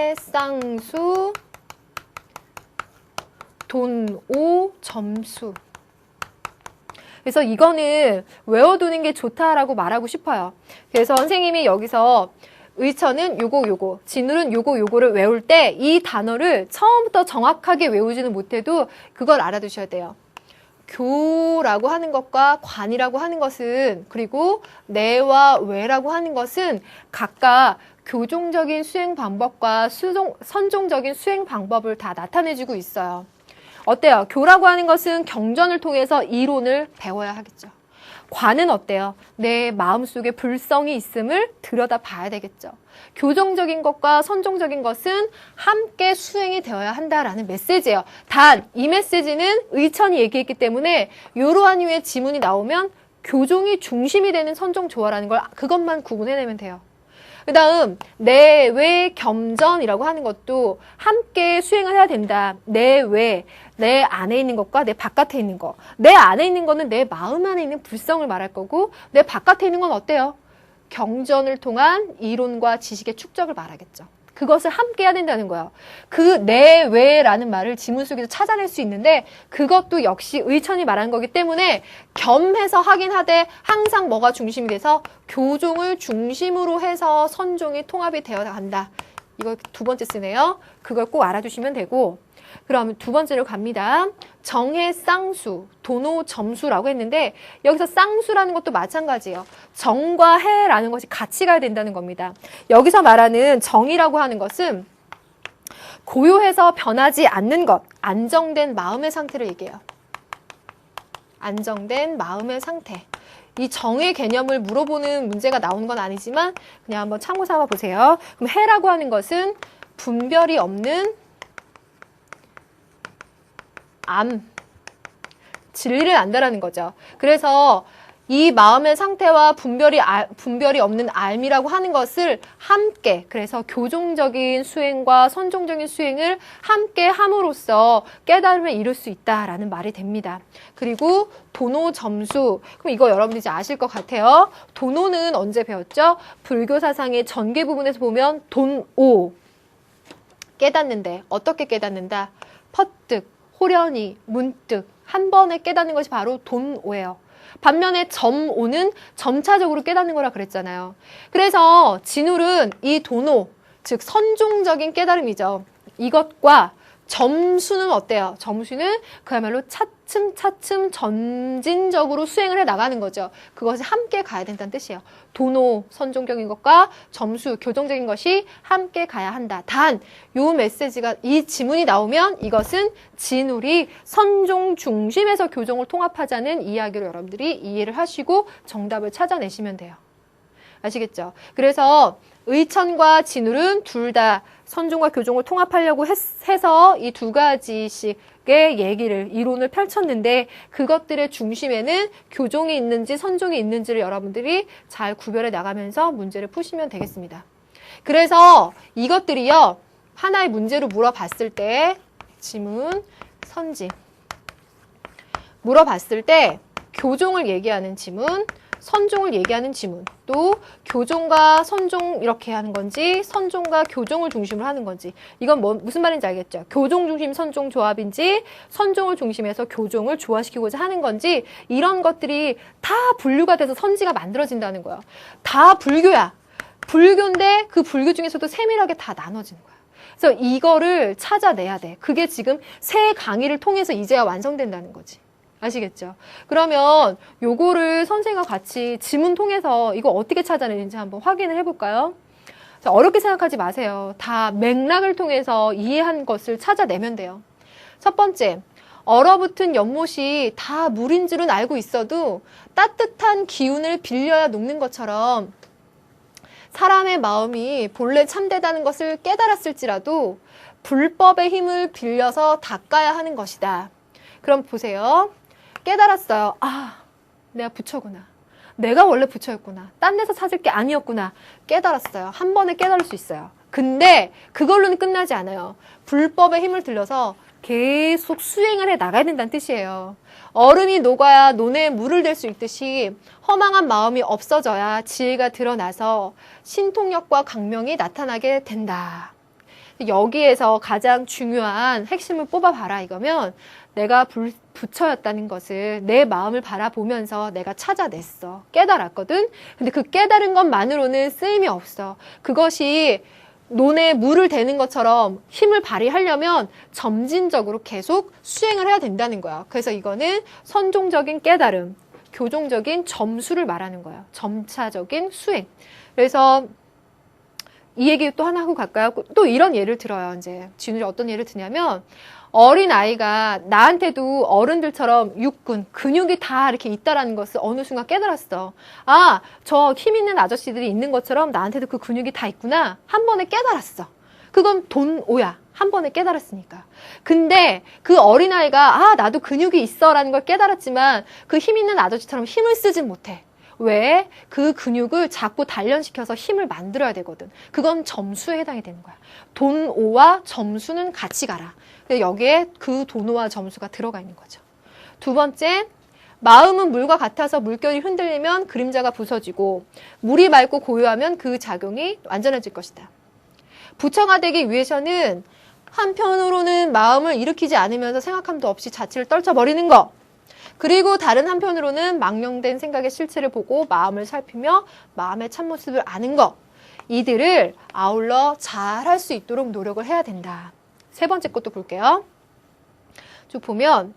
정해쌍수, 돈오, 점수. 그래서 이거는 외워두는 게 좋다라고 말하고 싶어요. 그래서 선생님이 여기서 의천은 요거, 진울은 요거를 외울 때 이 단어를 처음부터 정확하게 외우지는 못해도 그걸 알아두셔야 돼요. 교라고 하는 것과 관이라고 하는 것은 그리고 내와 외라고 하는 것은 각각 교종적인 수행 방법과 선종적인 수행 방법을 다 나타내주고 있어요. 어때요? 교라고 하는 것은 경전을 통해서 이론을 배워야 하겠죠. 관은 어때요? 내 마음속에 불성이 있음을 들여다봐야 되겠죠. 교정적인 것과 선종적인 것은 함께 수행이 되어야 한다라는 메시지예요. 단 이 메시지는 의천이 얘기했기 때문에 이러한 이유의 지문이 나오면 교종이 중심이 되는 선종조화라는 걸 그것만 구분해내면 돼요. 그 다음 내외 겸전이라고 하는 것도 함께 수행을 해야 된다. 내외, 내 안에 있는 것과 내 바깥에 있는 것. 내 안에 있는 거는 내 마음 안에 있는 불성을 말할 거고 내 바깥에 있는 건 어때요? 경전을 통한 이론과 지식의 축적을 말하겠죠. 그것을 함께 해야 된다는 거예요. 그 내외라는 말을 지문 속에서 찾아낼 수 있는데 그것도 역시 의천이 말하는 거기 때문에 겸해서 하긴 하되 항상 뭐가 중심이 돼서 교종을 중심으로 해서 선종이 통합이 되어 간다. 이거 두 번째 쓰네요. 그걸 꼭 알아두시면 되고 그럼 두 번째로 갑니다. 정해 쌍수, 도노 점수라고 했는데 여기서 쌍수라는 것도 마찬가지예요. 정과 해라는 것이 같이 가야 된다는 겁니다. 여기서 말하는 정이라고 하는 것은 고요해서 변하지 않는 것, 안정된 마음의 상태를 얘기해요. 안정된 마음의 상태. 이 정의 개념을 물어보는 문제가 나오는 건 아니지만 그냥 한번 참고 삼아 보세요. 그럼 해라고 하는 것은 분별이 없는 암, 진리를 안다라는 거죠. 그래서 이 마음의 상태와 분별이 없는 알미라고 하는 것을 함께, 그래서 교종적인 수행과 선종적인 수행을 함께 함으로써 깨달음을 이룰 수 있다라는 말이 됩니다. 그리고 도노 점수, 그럼 이거 여러분들이 이제 아실 것 같아요. 도노는 언제 배웠죠? 불교 사상의 전개 부분에서 보면 돈오, 깨닫는데 어떻게 깨닫는다? 퍼뜩, 호련히, 문득 한 번에 깨닫는 것이 바로 돈오예요. 반면에 점오는 점차적으로 깨닫는 거라 그랬잖아요. 그래서 진울은 이 도노, 즉 선종적인 깨달음이죠. 이것과 점수는 어때요? 점수는 그야말로 차츰차츰 점진적으로 수행을 해 나가는 거죠. 그것이 함께 가야 된다는 뜻이에요. 도노, 선종적인 것과 점수, 교정적인 것이 함께 가야 한다. 단, 요 메시지가, 이 지문이 나오면 이것은 진울이 선종 중심에서 교정을 통합하자는 이야기로 여러분들이 이해를 하시고 정답을 찾아내시면 돼요. 아시겠죠? 그래서 의천과 진울은 둘 다 선종과 교종을 통합하려고 해서 이 두 가지씩의 얘기를, 이론을 펼쳤는데 그것들의 중심에는 교종이 있는지 선종이 있는지를 여러분들이 잘 구별해 나가면서 문제를 푸시면 되겠습니다. 그래서 이것들이요, 하나의 문제로 물어봤을 때, 지문, 선지. 물어봤을 때 교종을 얘기하는 지문, 선종을 얘기하는 지문, 또 교종과 선종 이렇게 하는 건지 선종과 교종을 중심으로 하는 건지, 이건 무슨 말인지 알겠죠? 교종 중심 선종 조합인지 선종을 중심해서 교종을 조화시키고자 하는 건지, 이런 것들이 다 분류가 돼서 선지가 만들어진다는 거예요. 다 불교야. 불교인데 그 불교 중에서도 세밀하게 다 나눠지는 거야. 그래서 이거를 찾아내야 돼. 그게 지금 세 강의를 통해서 이제야 완성된다는 거지. 아시겠죠? 그러면 요거를 선생님과 같이 지문 통해서 이거 어떻게 찾아내는지 한번 확인을 해볼까요? 자, 어렵게 생각하지 마세요. 다 맥락을 통해서 이해한 것을 찾아내면 돼요. 첫 번째, 얼어붙은 연못이 다 물인 줄은 알고 있어도 따뜻한 기운을 빌려야 녹는 것처럼 사람의 마음이 본래 참되다는 것을 깨달았을지라도 불법의 힘을 빌려서 닦아야 하는 것이다. 그럼 보세요. 깨달았어요. 아, 내가 부처구나. 내가 원래 부처였구나. 딴 데서 찾을 게 아니었구나. 깨달았어요. 한 번에 깨달을 수 있어요. 근데 그걸로는 끝나지 않아요. 불법의 힘을 들려서 계속 수행을 해 나가야 된다는 뜻이에요. 얼음이 녹아야 논에 물을 댈 수 있듯이 허망한 마음이 없어져야 지혜가 드러나서 신통력과 강명이 나타나게 된다. 여기에서 가장 중요한 핵심을 뽑아봐라 이거면, 내가 부처였다는 것을 내 마음을 바라보면서 내가 찾아냈어. 깨달았거든? 근데 그 깨달은 것만으로는 쓰임이 없어. 그것이 논에 물을 대는 것처럼 힘을 발휘하려면 점진적으로 계속 수행을 해야 된다는 거야. 그래서 이거는 선종적인 깨달음, 교종적인 점수를 말하는 거야. 점차적인 수행. 그래서 이 얘기 또 하나 하고 갈까요? 또 이런 예를 들어요. 이제 진울이 어떤 예를 드냐면, 어린 아이가 나한테도 어른들처럼 육군, 근육이 다 이렇게 있다라는 것을 어느 순간 깨달았어. 아, 저 힘 있는 아저씨들이 있는 것처럼 나한테도 그 근육이 다 있구나. 한 번에 깨달았어. 그건 돈오야. 한 번에 깨달았으니까. 근데 그 어린아이가 아, 나도 근육이 있어라는 걸 깨달았지만 그 힘 있는 아저씨처럼 힘을 쓰진 못해. 왜? 그 근육을 자꾸 단련시켜서 힘을 만들어야 되거든. 그건 점수에 해당이 되는 거야. 돈오와 점수는 같이 가라. 여기에 그 돈오와 점수가 들어가 있는 거죠. 두 번째, 마음은 물과 같아서 물결이 흔들리면 그림자가 부서지고 물이 맑고 고요하면 그 작용이 완전해질 것이다. 부처가 되기 위해서는 한편으로는 마음을 일으키지 않으면서 생각함도 없이 자취를 떨쳐버리는 것, 그리고 다른 한편으로는 망령된 생각의 실체를 보고 마음을 살피며 마음의 참모습을 아는 것, 이들을 아울러 잘 할 수 있도록 노력을 해야 된다. 세 번째 것도 볼게요. 쭉 보면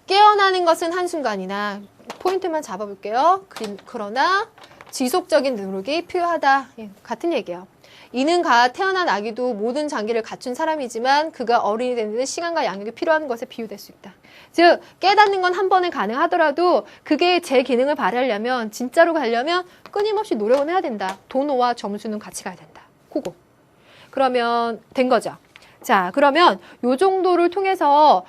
깨어나는 것은 한순간이나, 포인트만 잡아볼게요. 그러나 지속적인 노력이 필요하다. 같은 얘기예요. 이는 가 태어난 아기도 모든 장기를 갖춘 사람이지만 그가 어른이 되는 데는 시간과 양육이 필요한 것에 비유될 수 있다. 즉 깨닫는 건 한 번에 가능하더라도 그게 제 기능을 발휘하려면, 진짜로 가려면 끊임없이 노력을 해야 된다. 돈오와 점수는 같이 가야 된다. 그거. 그러면 된 거죠. 자, 그러면 요 정도를 통해서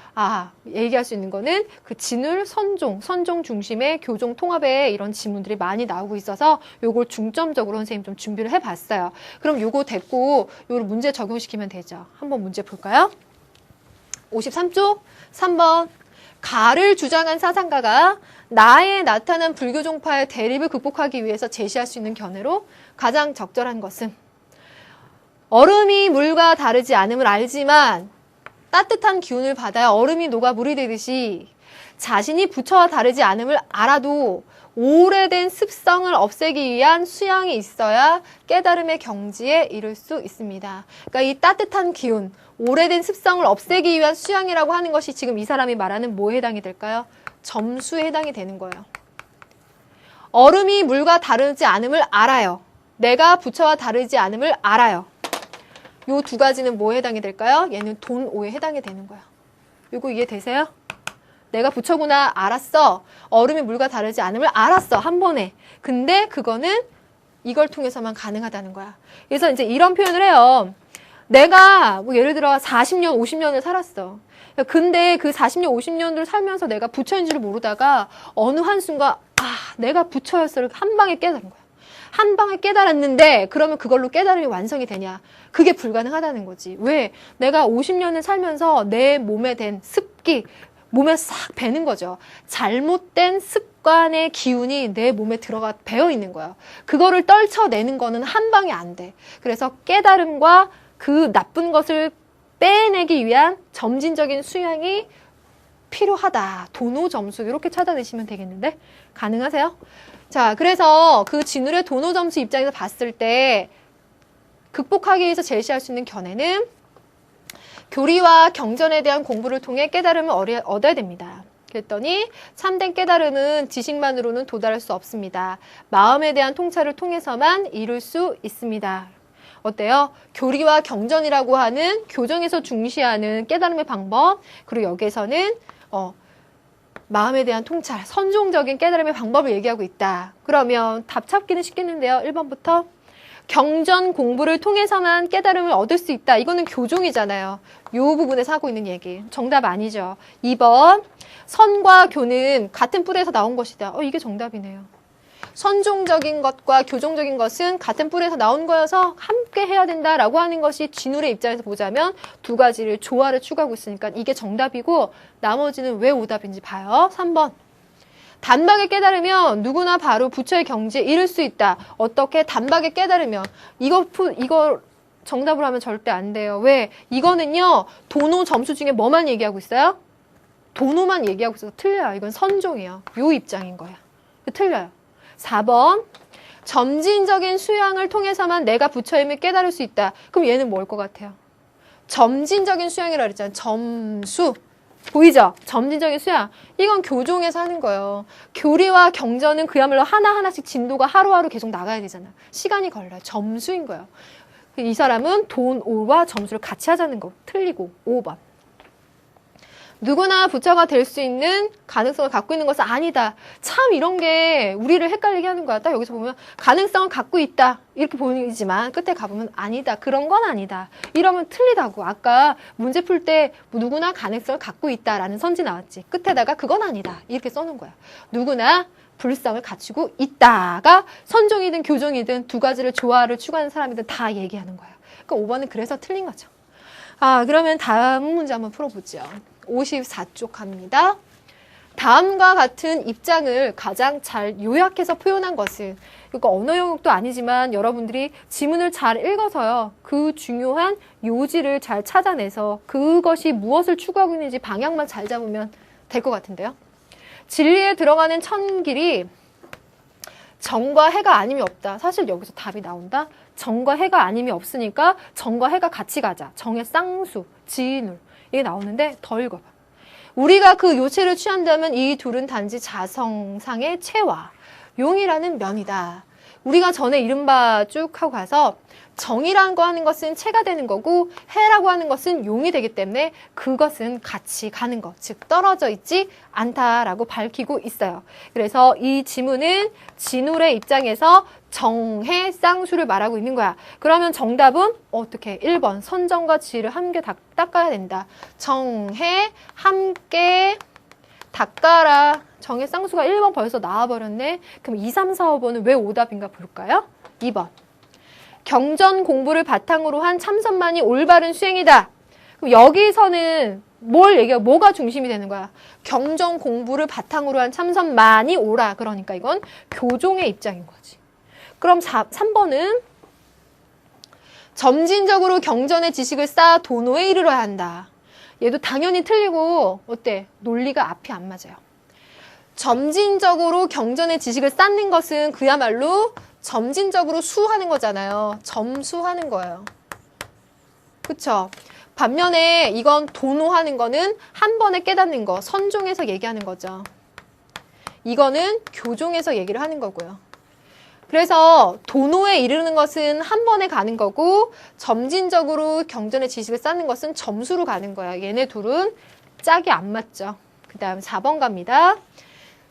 얘기할 수 있는 거는 그 진울, 선종 중심의 교종 통합에 이런 지문들이 많이 나오고 있어서 요걸 중점적으로 선생님 좀 준비를 해봤어요. 그럼 요거 됐고 요걸 문제 적용시키면 되죠. 한번 문제 볼까요? 53쪽 3번 가를 주장한 사상가가 나에 나타난 불교 종파의 대립을 극복하기 위해서 제시할 수 있는 견해로 가장 적절한 것은 얼음이 물과 다르지 않음을 알지만 따뜻한 기운을 받아야 얼음이 녹아 물이 되듯이 자신이 부처와 다르지 않음을 알아도 오래된 습성을 없애기 위한 수양이 있어야 깨달음의 경지에 이를 수 있습니다. 그러니까 이 따뜻한 기운, 오래된 습성을 없애기 위한 수양이라고 하는 것이 지금 이 사람이 말하는 뭐에 해당이 될까요? 점수에 해당이 되는 거예요. 얼음이 물과 다르지 않음을 알아요. 내가 부처와 다르지 않음을 알아요. 요 두 가지는 뭐에 해당이 될까요? 얘는 돈 5에 해당이 되는 거야. 요거 이해되세요? 내가 부처구나 알았어. 얼음이 물과 다르지 않음을 알았어. 한 번에. 근데 그거는 이걸 통해서만 가능하다는 거야. 그래서 이제 이런 표현을 해요. 내가 뭐 예를 들어 40년, 50년을 살았어. 근데 그 40년, 50년을 살면서 내가 부처인 줄 모르다가 어느 한순간 내가 부처였어를 한 방에 깨달은 거야. 한 방에 깨달았는데 그러면 그걸로 깨달음이 완성이 되냐? 그게 불가능하다는 거지. 왜? 내가 50년을 살면서 내 몸에 된 습기, 몸에 싹 배는 거죠. 잘못된 습관의 기운이 내 몸에 들어가 배어 있는 거야. 그거를 떨쳐내는 거는 한 방에 안 돼. 그래서 깨달음과 그 나쁜 것을 빼내기 위한 점진적인 수양이 필요하다. 도노 점수 이렇게 찾아내시면 되겠는데 가능하세요? 자, 그래서 그 진울의 도노 점수 입장에서 봤을 때 극복하기 위해서 제시할 수 있는 견해는 교리와 경전에 대한 공부를 통해 깨달음을 얻어야 됩니다. 그랬더니 참된 깨달음은 지식만으로는 도달할 수 없습니다. 마음에 대한 통찰을 통해서만 이룰 수 있습니다. 어때요? 교리와 경전이라고 하는 교정에서 중시하는 깨달음의 방법, 그리고 여기에서는 마음에 대한 통찰, 선종적인 깨달음의 방법을 얘기하고 있다. 그러면 답 찾기는 쉽겠는데요. 1번부터 경전 공부를 통해서만 깨달음을 얻을 수 있다. 이거는 교종이잖아요. 이 부분에서 하고 있는 얘기. 정답 아니죠. 2번 선과 교는 같은 뿔에서 나온 것이다. 이게 정답이네요. 선종적인 것과 교종적인 것은 같은 뿔에서 나온 거여서 함께 해야 된다라고 하는 것이 진울의 입장에서 보자면 두 가지를 조화를 추구하고 있으니까 이게 정답이고 나머지는 왜 오답인지 봐요. 3번 단박에 깨달으면 누구나 바로 부처의 경지에 이를 수 있다. 어떻게 단박에 깨달으면 이거 정답으로 하면 절대 안 돼요. 왜? 이거는요 도노 점수 중에 뭐만 얘기하고 있어요? 도노만 얘기하고 있어서 틀려요. 이건 선종이에요. 요 입장인 거야. 틀려요. 4번 점진적인 수양을 통해서만 내가 부처임을 깨달을 수 있다. 그럼 얘는 뭘 것 같아요? 점진적인 수양이라고 그랬잖아요. 점수. 보이죠? 점진적인 수양. 이건 교종에서 하는 거예요. 교리와 경전은 그야말로 하나하나씩 진도가 하루하루 계속 나가야 되잖아. 시간이 걸려요. 점수인 거예요. 이 사람은 돈 5와 점수를 같이 하자는 거. 틀리고 5번. 누구나 부처가 될 수 있는 가능성을 갖고 있는 것은 아니다. 참 이런 게 우리를 헷갈리게 하는 거야. 딱 여기서 보면 가능성을 갖고 있다. 이렇게 보이지만 끝에 가보면 아니다. 그런 건 아니다. 이러면 틀리다고. 아까 문제 풀 때 누구나 가능성을 갖고 있다라는 선지 나왔지. 끝에다가 그건 아니다. 이렇게 써놓은 거야. 누구나 불성을 갖추고 있다가 선종이든 교종이든 두 가지를 조화를 추구하는 사람이든 다 얘기하는 거야. 그러니까 5번은 그래서 틀린 거죠. 그러면 다음 문제 한번 풀어보죠. 54쪽 갑니다. 다음과 같은 입장을 가장 잘 요약해서 표현한 것은 이거 언어 영역도 아니지만 여러분들이 지문을 잘 읽어서요. 그 중요한 요지를 잘 찾아내서 그것이 무엇을 추구하고 있는지 방향만 잘 잡으면 될 것 같은데요. 진리에 들어가는 천길이 정과 해가 아님이 없다. 사실 여기서 답이 나온다. 정과 해가 아님이 없으니까 정과 해가 같이 가자. 정의 쌍수, 지인울. 이게 나오는데 더 읽어봐. 우리가 그 요체를 취한다면 이 둘은 단지 자성상의 체와 용이라는 면이다. 우리가 전에 이른바 쭉 하고 가서 정이라는 거 하는 것은 체가 되는 거고 해라고 하는 것은 용이 되기 때문에 그것은 같이 가는 것, 즉 떨어져 있지 않다라고 밝히고 있어요. 그래서 이 지문은 진울의 입장에서 정해 쌍수를 말하고 있는 거야. 그러면 정답은 어떻게? 1번 선정과 지를 함께 닦아야 된다. 정해 함께 닦아라. 정해 쌍수가 1번 벌써 나와버렸네. 그럼 2, 3, 4, 5번은 왜 오답인가 볼까요? 2번. 경전 공부를 바탕으로 한 참선만이 올바른 수행이다. 그럼 여기서는 뭐가 중심이 되는 거야? 경전 공부를 바탕으로 한 참선만이 옳아. 그러니까 이건 교종의 입장인 거지. 그럼 3번은 점진적으로 경전의 지식을 쌓아 도노에 이르러야 한다. 얘도 당연히 틀리고 어때? 논리가 앞이 안 맞아요. 점진적으로 경전의 지식을 쌓는 것은 그야말로 점진적으로 수하는 거잖아요. 점수하는 거예요. 그쵸? 반면에 이건 도노하는 거는 한 번에 깨닫는 거, 선종에서 얘기하는 거죠. 이거는 교종에서 얘기를 하는 거고요. 그래서 도노에 이르는 것은 한 번에 가는 거고 점진적으로 경전의 지식을 쌓는 것은 점수로 가는 거야. 얘네 둘은 짝이 안 맞죠. 그 다음 4번 갑니다.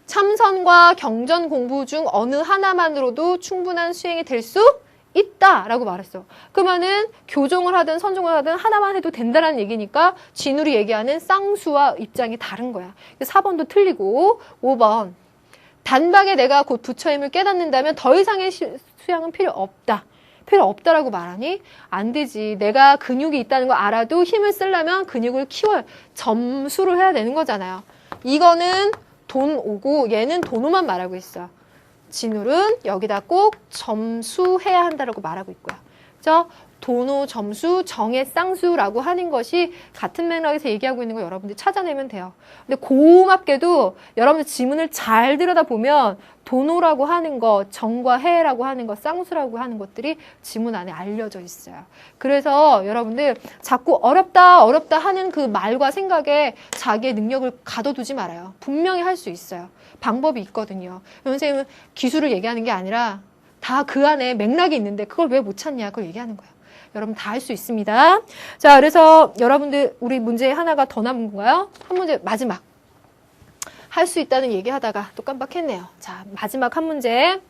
참선과 경전 공부 중 어느 하나만으로도 충분한 수행이 될 수 있다라고 말했어. 그러면은 교종을 하든 선종을 하든 하나만 해도 된다라는 얘기니까 진울이 얘기하는 쌍수와 입장이 다른 거야. 4번도 틀리고 5번. 단박에 내가 곧 부처임을 깨닫는다면 더 이상의 수양은 필요 없다. 필요 없다라고 말하니? 안 되지. 내가 근육이 있다는 거 알아도 힘을 쓰려면 근육을 키워야 점수를 해야 되는 거잖아요. 이거는 돈 오고 얘는 돈오만 말하고 있어. 진울은 여기다 꼭 점수해야 한다라고 말하고 있고요. 그죠? 도노, 점수, 정의, 쌍수라고 하는 것이 같은 맥락에서 얘기하고 있는 거 여러분들이 찾아내면 돼요. 근데 고맙게도 여러분들 지문을 잘 들여다보면 도노라고 하는 것, 정과 해라고 하는 것, 쌍수라고 하는 것들이 지문 안에 알려져 있어요. 그래서 여러분들 자꾸 어렵다 하는 그 말과 생각에 자기의 능력을 가둬두지 말아요. 분명히 할 수 있어요. 방법이 있거든요. 선생님은 기술을 얘기하는 게 아니라 다 그 안에 맥락이 있는데 그걸 왜 못 찾냐 그걸 얘기하는 거예요. 여러분 다 할 수 있습니다. 자, 그래서 여러분들 우리 문제 하나가 더 남은 건가요? 한 문제 마지막. 할 수 있다는 얘기하다가 또 깜빡했네요. 자, 마지막 한 문제.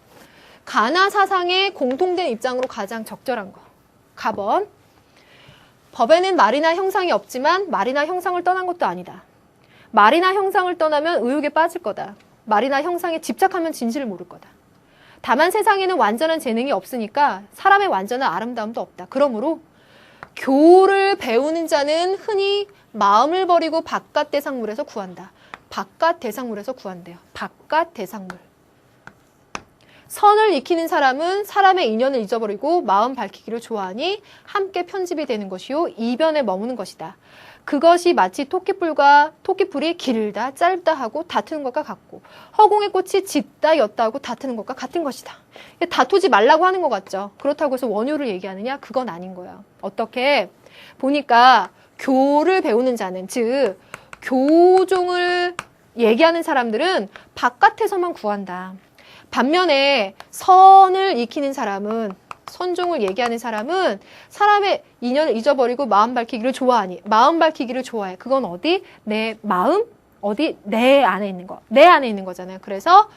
가나 사상의 공통된 입장으로 가장 적절한 거. 가번. 법에는 말이나 형상이 없지만 말이나 형상을 떠난 것도 아니다. 말이나 형상을 떠나면 의욕에 빠질 거다. 말이나 형상에 집착하면 진실을 모를 거다. 다만 세상에는 완전한 재능이 없으니까 사람의 완전한 아름다움도 없다. 그러므로 교를 배우는 자는 흔히 마음을 버리고 바깥 대상물에서 구한다. 바깥 대상물에서 구한대요. 바깥 대상물. 선을 익히는 사람은 사람의 인연을 잊어버리고 마음 밝히기를 좋아하니 함께 편집이 되는 것이요 이변에 머무는 것이다. 그것이 마치 토끼풀이 길다 짧다 하고 다투는 것과 같고 허공의 꽃이 짙다 옅다 하고 다투는 것과 같은 것이다. 다투지 말라고 하는 것 같죠. 그렇다고 해서 원효를 얘기하느냐? 그건 아닌 거예요. 어떻게 보니까 교를 배우는 자는 즉 교종을 얘기하는 사람들은 바깥에서만 구한다. 반면에 선을 익히는 사람은 선종을 얘기하는 사람은 사람의 인연을 잊어버리고 마음 밝히기를 좋아하니 마음 밝히기를 좋아해. 그건 어디? 내 마음? 어디? 내 안에 있는 거. 내 안에 있는 거잖아요. 그래서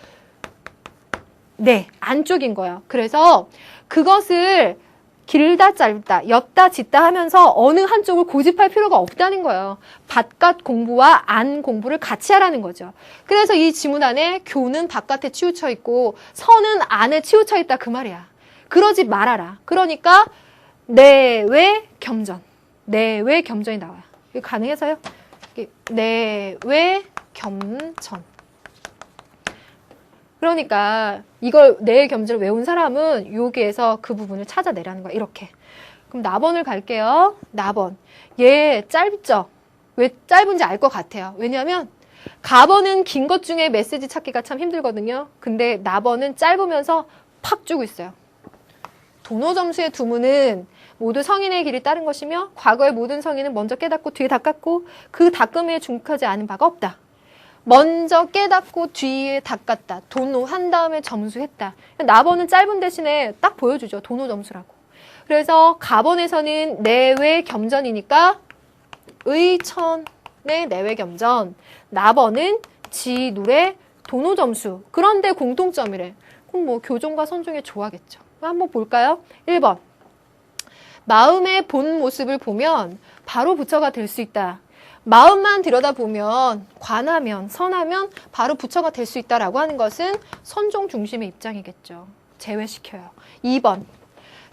내 안쪽인 거야. 그래서 그것을 길다 짧다 옅다 짙다 하면서 어느 한쪽을 고집할 필요가 없다는 거예요. 바깥 공부와 안 공부를 같이 하라는 거죠. 그래서 이 지문 안에 교는 바깥에 치우쳐 있고 선은 안에 치우쳐 있다 그 말이야. 그러지 말아라. 그러니까 내외 겸전. 내외 겸전이 나와요. 이거 가능해서요? 내외 겸전. 그러니까 이걸 내외 겸전을 외운 사람은 여기에서 그 부분을 찾아내라는 거야. 이렇게. 그럼 나번을 갈게요. 나번. 얘 짧죠? 왜 짧은지 알 것 같아요. 왜냐하면 가번은 긴 것 중에 메시지 찾기가 참 힘들거든요. 근데 나번은 짧으면서 팍 주고 있어요. 도노점수의 두문은 모두 성인의 길을 따른 것이며 과거의 모든 성인은 먼저 깨닫고 뒤에 닦았고 그 닦음에 중독하지 않은 바가 없다. 먼저 깨닫고 뒤에 닦았다. 도노한 다음에 점수했다. 나번은 짧은 대신에 딱 보여주죠. 도노 점수라고. 그래서 가번에서는 내외 겸전이니까 의천의 내외 겸전, 나번은 진울의 도노점수. 그런데 공통점이래. 그럼 뭐 교종과 선종의 조화겠죠. 한번 볼까요? 1번. 마음의 본 모습을 보면 바로 부처가 될 수 있다. 마음만 들여다보면 관하면 선하면 바로 부처가 될 수 있다라고 하는 것은 선종 중심의 입장이겠죠. 제외시켜요. 2번.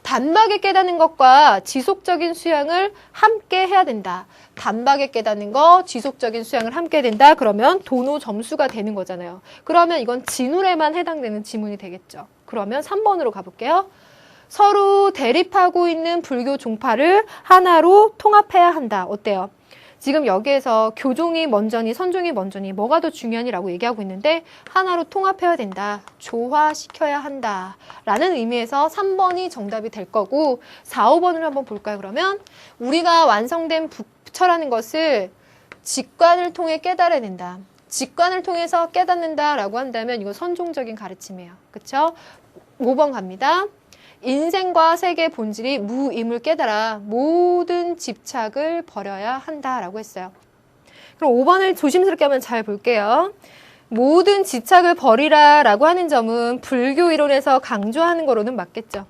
단박에 깨닫는 것과 지속적인 수양을 함께 해야 된다. 단박에 깨닫는 거, 지속적인 수양을 함께 된다. 그러면 도노 점수가 되는 거잖아요. 그러면 이건 진울에만 해당되는 지문이 되겠죠. 그러면 3번으로 가볼게요. 서로 대립하고 있는 불교 종파를 하나로 통합해야 한다. 어때요? 지금 여기에서 교종이 먼저니 선종이 먼저니 뭐가 더 중요하니라고 얘기하고 있는데 하나로 통합해야 된다. 조화시켜야 한다. 라는 의미에서 3번이 정답이 될 거고 4, 5번을 한번 볼까요? 그러면 우리가 완성된 부처라는 것을 직관을 통해 깨달아야 된다. 직관을 통해서 깨닫는다라고 한다면 이건 선종적인 가르침이에요. 그렇죠? 5번 갑니다. 인생과 세계 본질이 무임을 깨달아 모든 집착을 버려야 한다라고 했어요. 그럼 5번을 조심스럽게 한번 잘 볼게요. 모든 집착을 버리라 라고 하는 점은 불교 이론에서 강조하는 거로는 맞겠죠.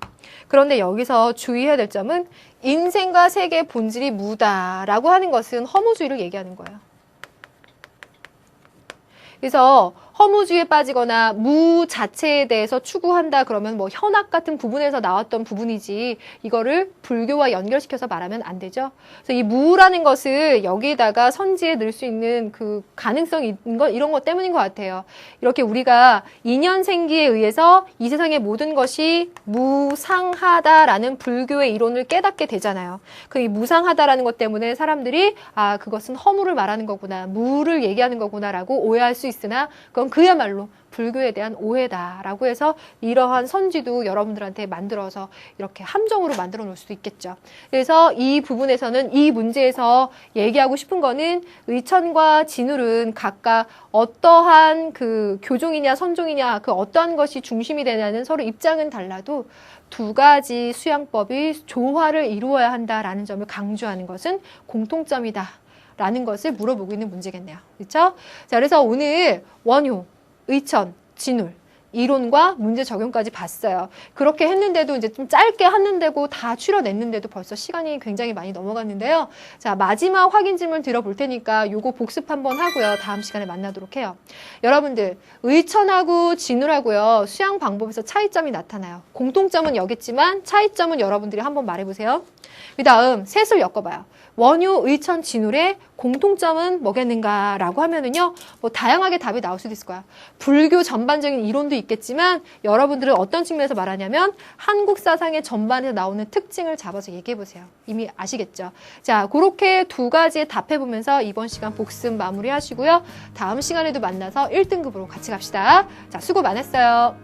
그런데 여기서 주의해야 될 점은 인생과 세계 본질이 무다라고 하는 것은 허무주의를 얘기하는 거예요. 그래서 허무주의에 빠지거나 무 자체에 대해서 추구한다 그러면 뭐 현악 같은 부분에서 나왔던 부분이지 이거를 불교와 연결시켜서 말하면 안 되죠. 그래서 이 무라는 것을 여기에다가 선지에 넣을 수 있는 그 가능성이 있는 거 이런 것 때문인 것 같아요. 이렇게 우리가 인연생기에 의해서 이 세상의 모든 것이 무상하다라는 불교의 이론을 깨닫게 되잖아요. 그 이 무상하다라는 것 때문에 사람들이 아 그것은 허무를 말하는 거구나, 무를 얘기하는 거구나라고 오해할 수 있으나 그건 그야말로 불교에 대한 오해다라고 해서 이러한 선지도 여러분들한테 만들어서 이렇게 함정으로 만들어 놓을 수도 있겠죠. 그래서 이 부분에서는 이 문제에서 얘기하고 싶은 거는 의천과 진울은 각각 어떠한 그 교종이냐 선종이냐 그 어떠한 것이 중심이 되냐는 서로 입장은 달라도 두 가지 수양법이 조화를 이루어야 한다라는 점을 강조하는 것은 공통점이다. 라는 것을 물어보고 있는 문제겠네요. 그렇죠? 자, 그래서 오늘 원효, 의천, 진울 이론과 문제 적용까지 봤어요. 그렇게 했는데도 이제 좀 짧게 했는데고 다 추려냈는데도 벌써 시간이 굉장히 많이 넘어갔는데요. 자, 마지막 확인 질문 드려볼 테니까 요거 복습 한번 하고요. 다음 시간에 만나도록 해요. 여러분들, 의천하고 진울하고요. 수양 방법에서 차이점이 나타나요. 공통점은 여겠지만 차이점은 여러분들이 한번 말해보세요. 그 다음 셋을 엮어봐요. 원효, 의천, 진울의 공통점은 뭐겠는가라고 하면은요, 뭐 다양하게 답이 나올 수도 있을 거야. 불교 전반적인 이론도 있겠지만 여러분들은 어떤 측면에서 말하냐면 한국 사상의 전반에서 나오는 특징을 잡아서 얘기해 보세요. 이미 아시겠죠? 자, 그렇게 두 가지에 답해 보면서 이번 시간 복습 마무리하시고요. 다음 시간에도 만나서 1등급으로 같이 갑시다. 자, 수고 많았어요.